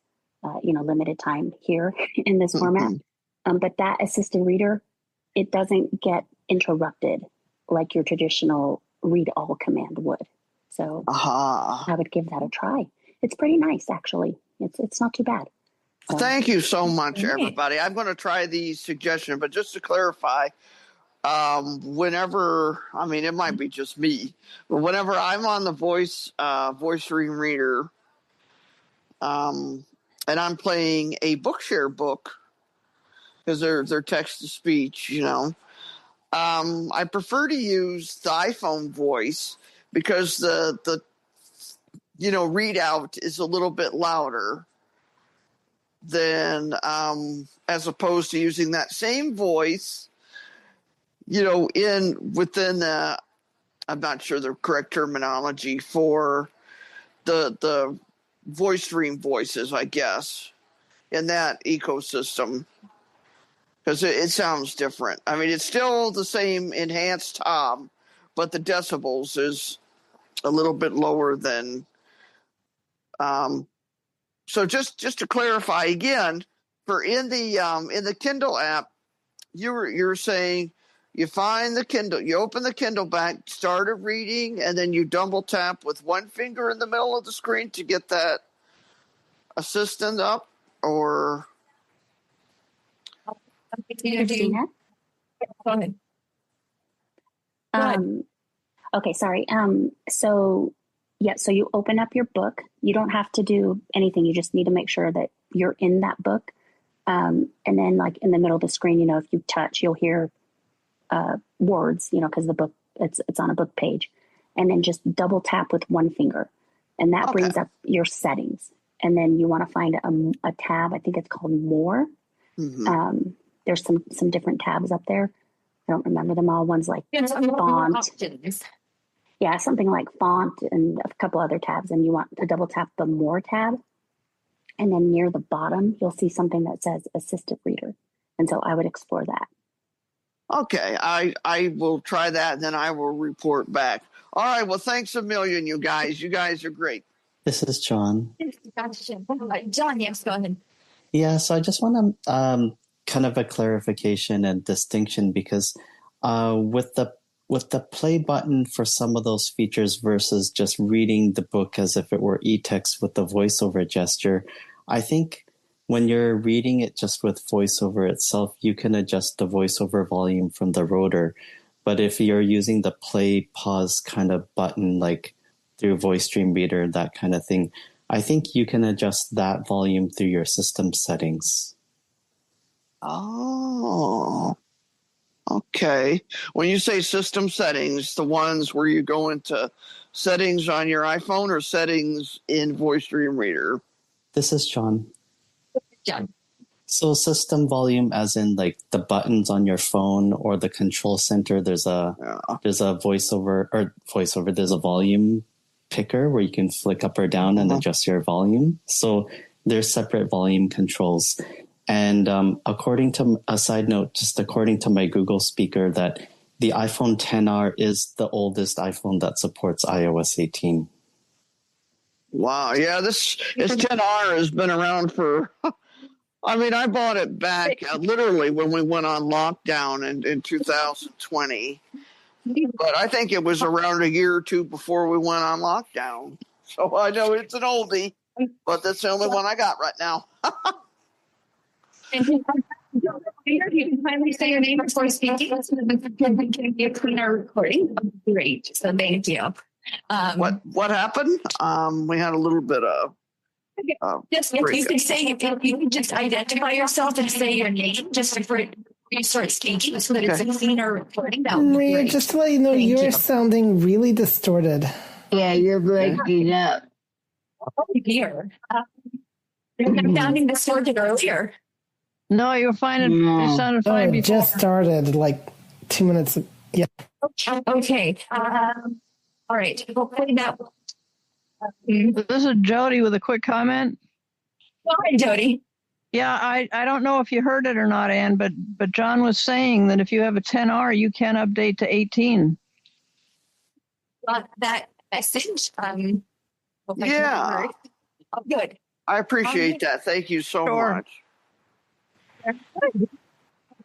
limited time here in this format. But that assistive reader, it doesn't get interrupted like your traditional read all command would. So I would give that a try. It's pretty nice, actually. It's not too bad. So, thank you so much, everybody. I'm going to try these suggestions, but just to clarify, it might be just me, but whenever I'm on the voice stream reader, and I'm playing a Bookshare book, because they're text to speech, I prefer to use the iPhone voice because the readout is a little bit louder than as opposed to using that same voice, within I'm not sure the correct terminology for the voice stream voices, I guess, in that ecosystem. Because it sounds different. I mean, it's still the same enhanced Tom, but the decibels is a little bit lower than. So just to clarify again, for in the Kindle app, you're saying you find the Kindle, you open the Kindle back, start a reading, and then you double tap with one finger in the middle of the screen to get that assistant up, or. Christina? Go ahead. Okay, sorry. So you open up your book. You don't have to do anything. You just need to make sure that you're in that book. And then like in the middle of the screen, if you touch, you'll hear words, because the book It's on a book page, and then just double tap with one finger, and that brings up your settings. And then you want to find a tab. I think it's called More. Mm-hmm. There's some different tabs up there. I don't remember them all. One's like font. Options. Yeah, something like font and a couple other tabs. And you want to double tap the More tab. And then near the bottom, you'll see something that says Assistive Reader. And so I would explore that. Okay, I will try that, and then I will report back. All right, well, thanks a million, you guys. You guys are great. This is John. John, yes, go ahead. Yeah, so I just want to kind of a clarification and distinction, because with the play button for some of those features versus just reading the book as if it were e-text with the voiceover gesture, I think when you're reading it just with voiceover itself, you can adjust the voiceover volume from the rotor. But if you're using the play pause kind of button, like through Voice Stream Reader, that kind of thing, I think you can adjust that volume through your system settings. Oh, okay. When you say system settings, the ones where you go into settings on your iPhone or settings in Voice Stream Reader? This is John. John. So system volume, as in like the buttons on your phone or the control center, there's a voiceover, there's a volume picker where you can flick up or down and adjust your volume. So there's separate volume controls. And according to a side note, just according to my Google speaker, that the iPhone XR is the oldest iPhone that supports iOS 18. Wow, yeah, this XR has been around for... I mean, I bought it back literally when we went on lockdown in 2020. But I think it was around a year or two before we went on lockdown. So I know it's an oldie, but that's the only one I got right now. You can finally say your name before speaking. So can be a cleaner recording. Great. So thank you. What happened? We had a little bit of... Just if you can say, if you can just identify yourself and say your name just before you start speaking, so that it's a cleaner recording. That would be Maria, great. just to let you know, you're sounding really distorted. Yeah, you're breaking up. Here. I'm sounding distorted earlier. No, you're fine. You sounded fine before. It just started like 2 minutes. Yeah. Okay. All right. Hopefully that. This is Jody with a quick comment. Go ahead, Jody. Yeah, I don't know if you heard it or not, Ann, but John was saying that if you have a 10R, you can update to 18. That message. Yeah. Oh, good. I appreciate that. Thank you so much.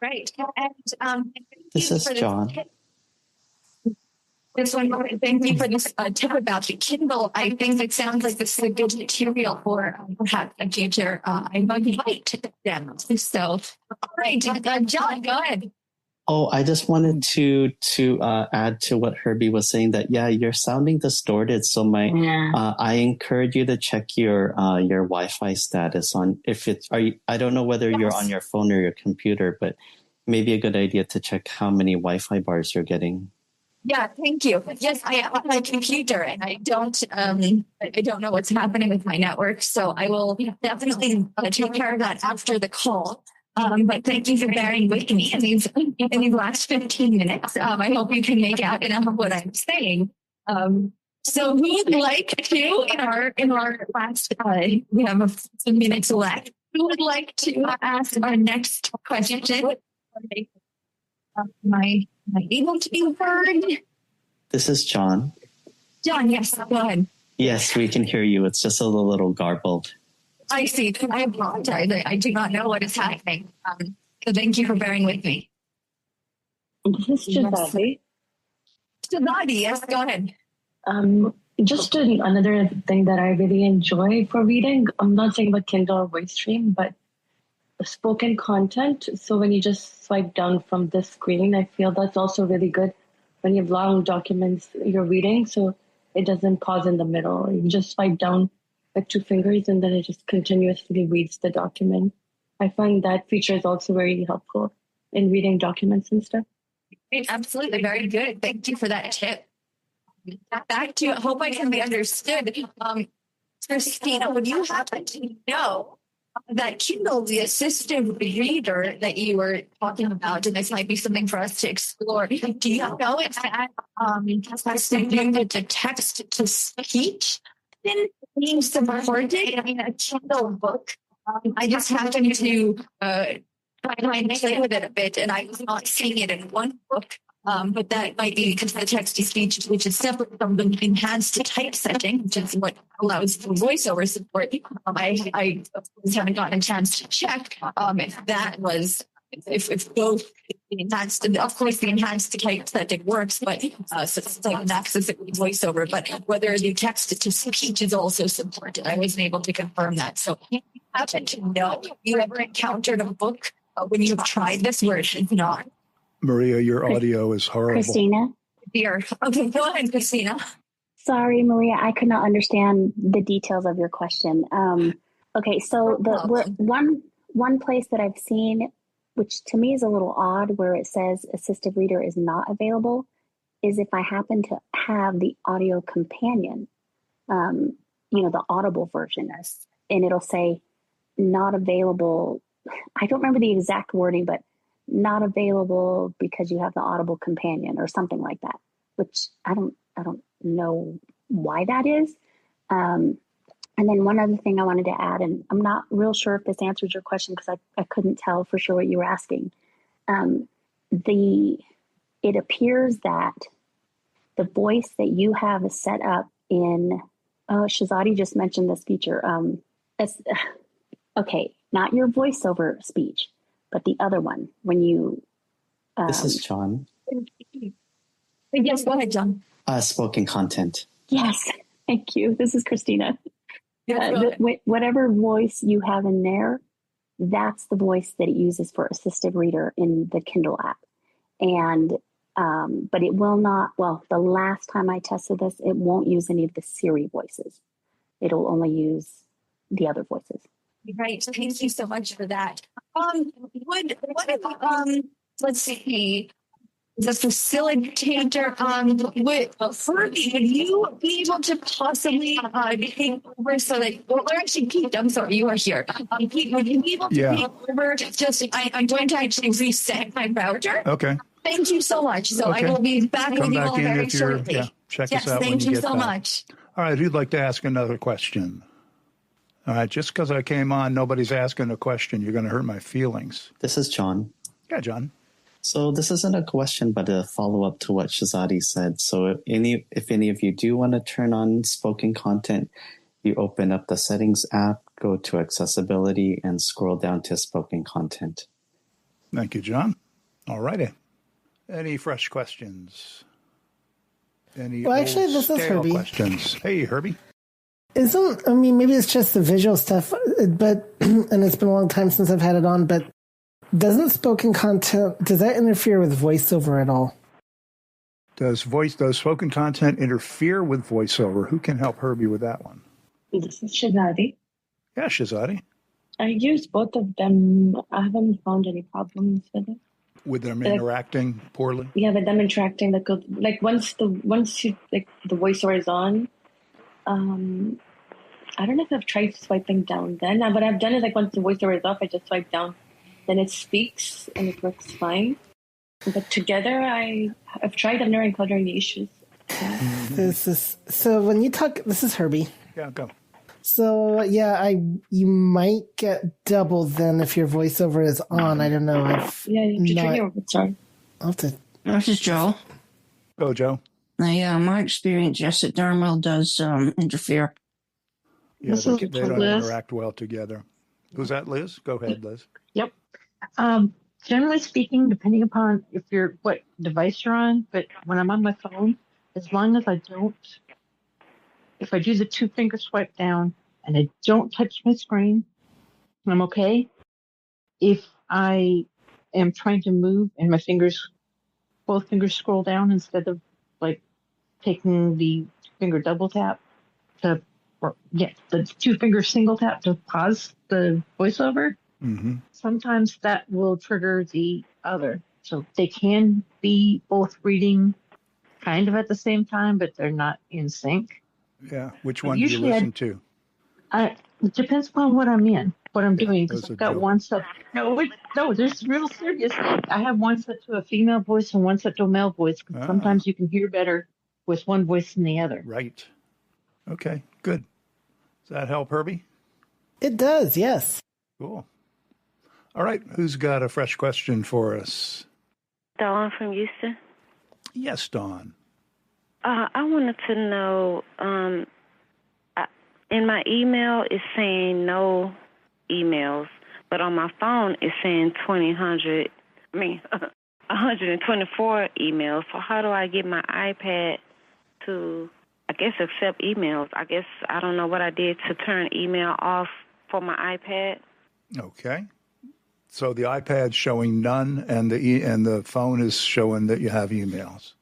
Right. And this is John. This one, thank you for this tip about the Kindle. I think it sounds like this is a good material for perhaps a future iBUG Lite demo. So, all right, John, go ahead. Oh, I just wanted to add to what Herbie was saying that, yeah, you're sounding distorted. So I encourage you to check your Wi-Fi status on I don't know whether you're on your phone or your computer, but maybe a good idea to check how many Wi-Fi bars you're getting. Yeah, thank you. Yes, I am on my computer, and I don't know what's happening with my network, so I will definitely take care of that after the call. But thank you for bearing with me in these last 15 minutes. I hope you can make out enough of what I'm saying. So who would like to, in our last, we have some minutes left. Who would like to ask our next question? Am I able to be heard? This is John. John, yes, go ahead. Yes, we can hear you. It's just a little garbled. I see. I apologize. I do not know what is happening. So thank you for bearing with me. This is Shazadi. Shazadi, yes, go ahead. Just another thing that I really enjoy for reading. I'm not saying about Kindle or Voice Stream, but spoken content. So when you just swipe down from the screen, I feel that's also really good when you have long documents you're reading, so it doesn't pause in the middle. You just swipe down with 2 fingers and then it just continuously reads the document. I find that feature is also very helpful in reading documents and stuff. Absolutely. Very good. Thank you for that tip. Back to, I hope I can be understood. Christina, would you happen to know that Kindle, the assistive reader that you were talking about, and this might be something for us to explore. Do you know if that has to do with the text to speech in being supported in a Kindle book? I just happened to try and play with it a bit, and I was not seeing it in one book. But that might be because the text to speech, which is separate from the enhanced typesetting, which is what allows for voiceover support. I of course haven't gotten a chance to check if that was if both the enhanced, of course the enhanced typesetting works, but so it's like an access voiceover, but whether the text to speech is also supported, I wasn't able to confirm that. So I happen to know if you ever encountered a book when you've tried this where it is not. Maria, your audio is horrible. Christina? Here. Okay, go ahead, Christina. Sorry, Maria, I could not understand the details of your question. Okay, so one place that I've seen, which to me is a little odd, where it says assistive reader is not available, is if I happen to have the audio companion, the Audible version, and it'll say not available. I don't remember the exact wording, but not available because you have the Audible companion or something like that, which I don't know why that is. And then one other thing I wanted to add, and I'm not real sure if this answers your question because I couldn't tell for sure what you were asking. It appears that the voice that you have set up in, Shazadi just mentioned this feature. Okay, not your voiceover speech, but the other one, when you... This is John. Yes, go ahead, John. Spoken content. Yes, thank you. This is Christina. Whatever voice you have in there, that's the voice that it uses for assistive reader in the Kindle app. And, but it will not, the last time I tested this, it won't use any of the Siri voices. It'll only use the other voices. Right. Thank you so much for that. Let's see, the facilitator would you be able to possibly take over so that actually Pete, I'm sorry, you are here. Pete, would you be able to take over? I'm going to actually reset my router. Okay. Thank you so much. So I will be back with you all very shortly. Check us out when you get back. Thank you so much. All right, who'd like to ask another question? All right, just because I came on, nobody's asking a question. You're going to hurt my feelings. This is John. Yeah, John. So this isn't a question, but a follow-up to what Shazadi said. So if any of you do want to turn on spoken content, you open up the settings app, go to accessibility, and scroll down to spoken content. Thank you, John. All righty. Any fresh questions? Any this is Herbie. Questions? Hey, Herbie. Maybe it's just the visual stuff, but and it's been a long time since I've had it on, but doesn't spoken content, does that interfere with voiceover at all? Does spoken content interfere with voiceover? Who can help Herbie with that one? This is Shazadi. Yeah, Shazadi. I use both of them. I haven't found any problems with it. With them interacting poorly? Yeah, with them interacting, once the voiceover is on, I don't know if I've tried swiping down then, but I've done it once the voiceover is off, I just swipe down. Then it speaks and it works fine. But together, I've tried. I've never encountered any issues. So when you talk, this is Herbie. Yeah, go. So you might get double then if your voiceover is on. I don't know. Sorry. I'll have to. This is Joe. Go, Joe. My experience, yes, it darn well does interfere. Yeah, they don't interact well together. Who's that, Liz? Go ahead, Liz. Yep. Generally speaking, depending upon what device you're on, but when I'm on my phone, as long as if I do the 2-finger swipe down and I don't touch my screen, I'm okay. If I am trying to move and both fingers scroll down instead of taking the 2-finger double tap the 2-finger single tap to pause the voiceover, mm-hmm. Sometimes that will trigger the other. So they can be both reading kind of at the same time, but they're not in sync. Yeah. Which But one do you usually listen to? it depends upon what I'm in, what I'm doing, because those I've are got joke. one set. No, there's real serious. I have one set to a female voice and one set to a male voice. Because sometimes you can hear better with one voice than the other. Right. Okay, good. Does that help, Herbie? It does, yes. Cool. All right, who's got a fresh question for us? Dawn from Houston. Yes, Dawn. I wanted to know, in my email it's saying no emails, but on my phone it's saying 124 emails. So how do I get my iPad to, I guess, accept emails? I guess I don't know what I did to turn email off for my iPad. Okay. So the iPad's showing none, and the phone is showing that you have emails.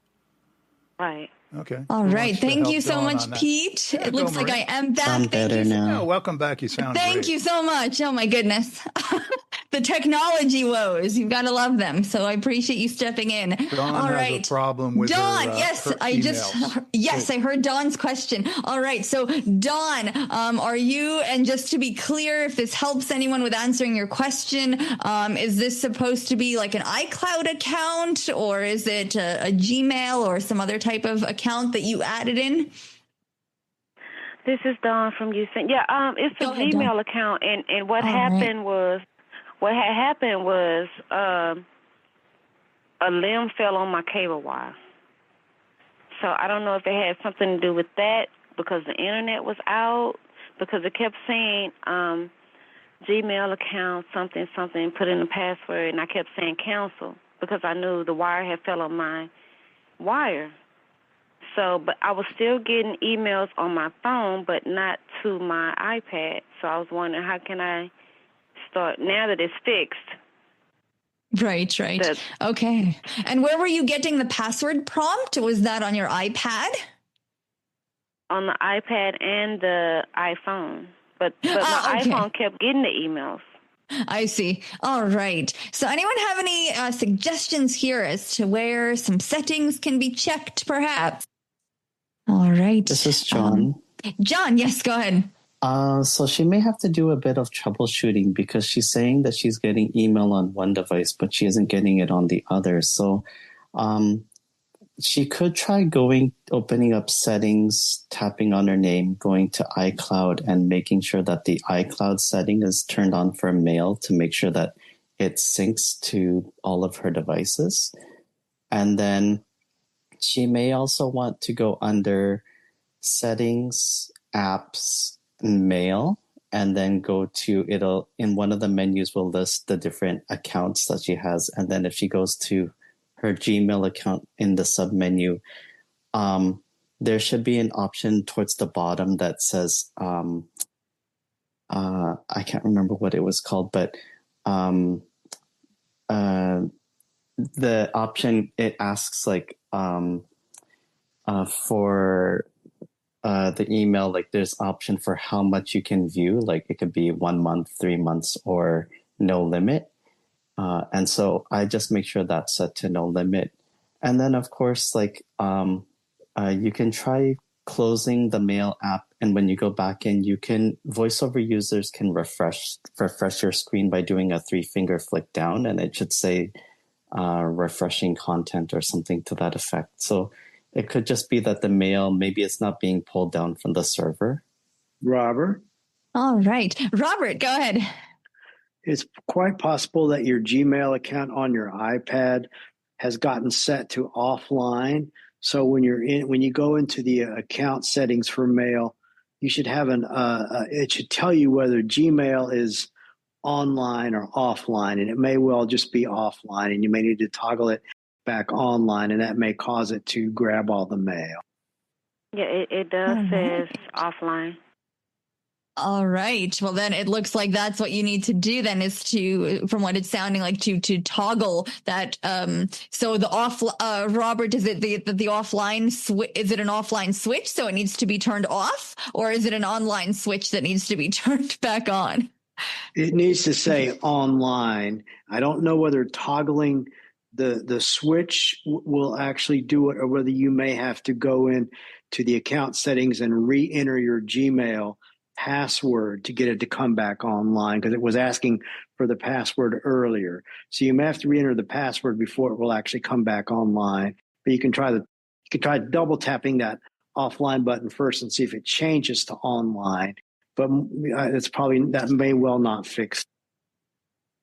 Right. Okay. All right. Thank you so much, Pete. Yeah, it looks like I am back. Sound better now. Yeah, welcome back. You sound Thank great. you so much. Oh, my goodness. The technology woes. You've got to love them. So I appreciate you stepping in. Dawn All has right. a problem with Dawn, her, yes, her emails. I heard Dawn's question. All right. So, Dawn, are you, and just to be clear, if this helps anyone with answering your question, is this supposed to be like an iCloud account, or is it a Gmail or some other type of account that you added in? This is Dawn from Houston. Yeah, it's a Gmail account, and what happened was a limb fell on my cable wire. So I don't know if it had something to do with that, because the internet was out, because it kept saying Gmail account something, put in the password, and I kept saying cancel because I knew the wire had fell on my wire. So, but I was still getting emails on my phone, but not to my iPad. So I was wondering, how can I start now that it's fixed? Right. Okay. And where were you getting the password prompt? Was that on your iPad? On the iPad and the iPhone. But my iPhone kept getting the emails. I see. All right. So anyone have any suggestions here as to where some settings can be checked, perhaps? All right. This is John. John, yes, go ahead. So she may have to do a bit of troubleshooting, because she's saying that she's getting email on one device, but she isn't getting it on the other. So she could try opening up settings, tapping on her name, going to iCloud, and making sure that the iCloud setting is turned on for mail to make sure that it syncs to all of her devices. And then she may also want to go under settings, apps, mail, and then go to in one of the menus will list the different accounts that she has. And then if she goes to her Gmail account in the sub menu, there should be an option towards the bottom that says, I can't remember what it was called, but the option, it asks like for the email, like there's option for how much you can view, like it could be 1 month, 3 months, or no limit. And so I just make sure that's set to no limit. And then of course, like you can try closing the mail app, and when you go back in, you can, VoiceOver users can refresh your screen by doing a 3-finger flick down, and it should say refreshing content or something to that effect. So it could just be that the mail, maybe it's not being pulled down from the server. Robert? All right. Robert, go ahead. It's quite possible that your Gmail account on your iPad has gotten set to offline. So when you go into the account settings for mail, you should have it should tell you whether Gmail is online or offline, and it may well just be offline, and you may need to toggle it back online, and that may cause it to grab all the mail. Yeah, it does says offline. All right. Well, then it looks like that's what you need to do then, is to, from what it's sounding like, to toggle that. So the Robert, is it the offline switch? Is it an offline switch? So it needs to be turned off, or is it an online switch that needs to be turned back on? It needs to say online. I don't know whether toggling the switch will actually do it, or whether you may have to go in to the account settings and re-enter your Gmail password to get it to come back online, because it was asking for the password earlier. So you may have to re-enter the password before it will actually come back online. But you can try double tapping that offline button first and see if it changes to online. But that may well not fix.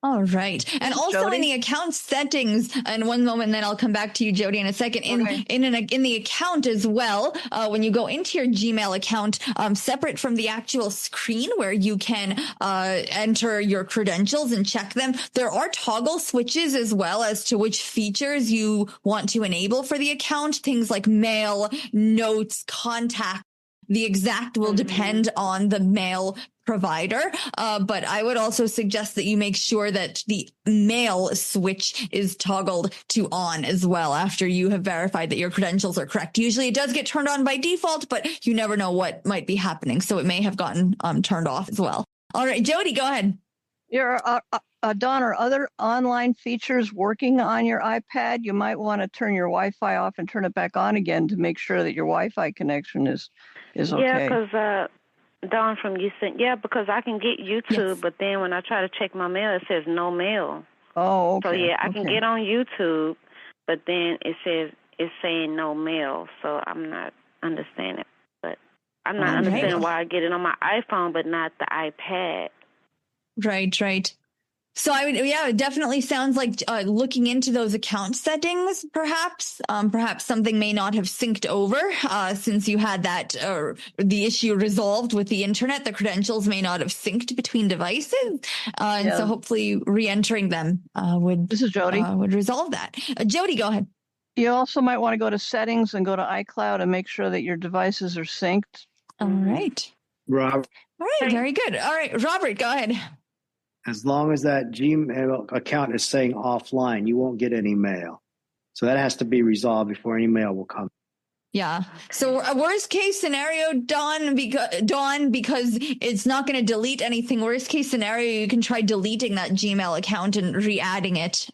All right. And also Jody? in the account settings, and one moment, and then I'll come back to you, Jody, in a second. In the account as well, when you go into your Gmail account, separate from the actual screen where you can enter your credentials and check them, there are toggle switches as well as to which features you want to enable for the account. Things like mail, notes, contact. The exact will depend on the mail provider, but I would also suggest that you make sure that the mail switch is toggled to on as well after you have verified that your credentials are correct. Usually it does get turned on by default, but you never know what might be happening, so it may have gotten turned off as well. All right, Jody, go ahead. Dawn, are other online features working on your iPad? You might want to turn your Wi-Fi off and turn it back on again to make sure that your Wi-Fi connection is okay. Yeah, because Dawn from Houston. Yeah, because I can get YouTube, but then when I try to check my mail, it says no mail. Oh, okay. So yeah, I can get on YouTube, but then it's saying no mail. So I'm not understanding. But I'm not understanding why I get it on my iPhone, but not the iPad. Right. So it definitely sounds like looking into those account settings, perhaps something may not have synced over since you had that the issue resolved with the internet. The credentials may not have synced between devices, and so hopefully re-entering them would resolve that. Jody, go ahead. You also might want to go to settings and go to iCloud and make sure that your devices are synced. All right. Robert. All right. Very good. All right, Robert, go ahead. As long as that Gmail account is saying offline, you won't get any mail. So that has to be resolved before any mail will come. Yeah. So a worst case scenario, Dawn, because it's not going to delete anything. Worst case scenario, you can try deleting that Gmail account and re-adding it,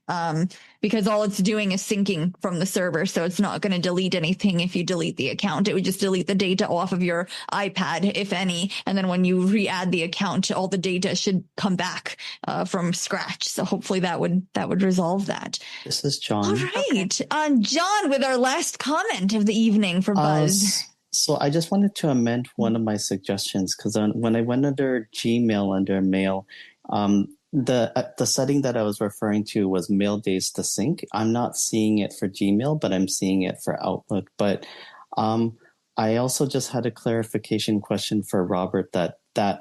because all it's doing is syncing from the server. So it's not going to delete anything if you delete the account. It would just delete the data off of your iPad, if any. And then when you re-add the account, all the data should come back from scratch. So hopefully that would resolve that. This is John. All right. Okay. John, with our last comment of the evening for Buzz. So I just wanted to amend one of my suggestions, because when I went under Gmail, under mail, the setting that I was referring to was mail days to sync. I'm not seeing it for Gmail, but I'm seeing it for Outlook. But I also just had a clarification question for Robert that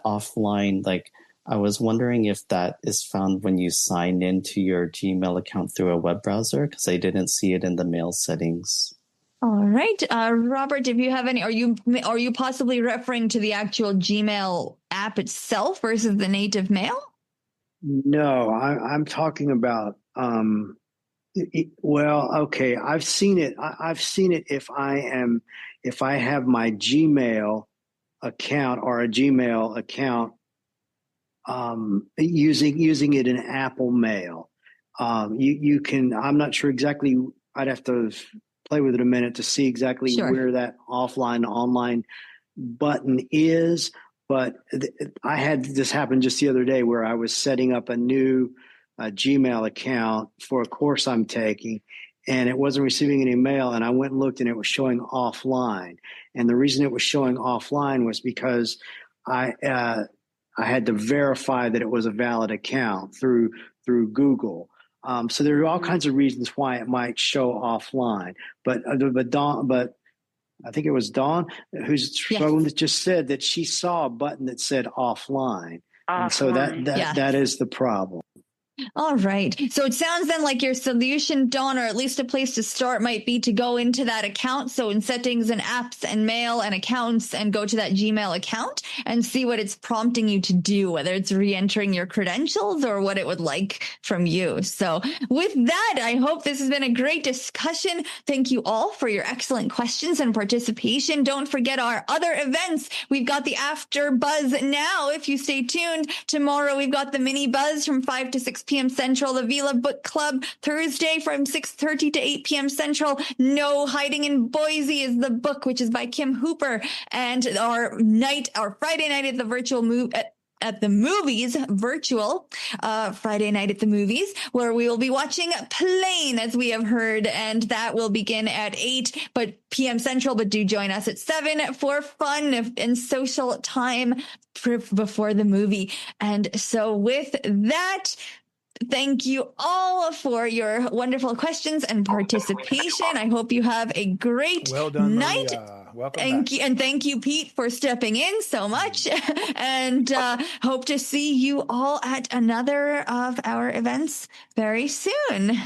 offline, like, I was wondering if that is found when you sign into your Gmail account through a web browser, because I didn't see it in the mail settings. All right. Robert, if you have any, are you possibly referring to the actual Gmail app itself versus the native mail? No, I'm talking about, okay. I've seen it. I've seen it if I have my Gmail account or a Gmail account, using it in Apple Mail. You can, I'm not sure exactly. I'd have to play with it a minute to see exactly where that offline online button is. But I had this happen just the other day where I was setting up a new Gmail account for a course I'm taking, and it wasn't receiving any mail. And I went and looked, and it was showing offline. And the reason it was showing offline was because I had to verify that it was a valid account through Google. So there are all kinds of reasons why it might show offline. But I think it was Dawn who's phone that just said that she saw a button that said offline. And so that is the problem. All right. So it sounds then like your solution, Dawn, or at least a place to start might be to go into that account. So in settings and apps and mail and accounts, and go to that Gmail account and see what it's prompting you to do, whether it's re-entering your credentials or what it would like from you. So with that, I hope this has been a great discussion. Thank you all for your excellent questions and participation. Don't forget our other events. We've got the After Buzz now. If you stay tuned, tomorrow we've got the mini buzz from 5 to 6 p.m. Central. The Vila Book Club, Thursday from 6:30 to 8 p.m. Central. No Hiding in Boise is the book, which is by Kim Hooper. And our Friday night at the virtual Friday night at the movies, where we will be watching Plane, as we have heard, and that will begin at 8 p.m. Central, but do join us at 7 for fun and social time before the movie. And so with that, thank you all for your wonderful questions and participation. I hope you have a great night. Welcome thank you. And thank you, Pete, for stepping in so much. And hope to see you all at another of our events very soon.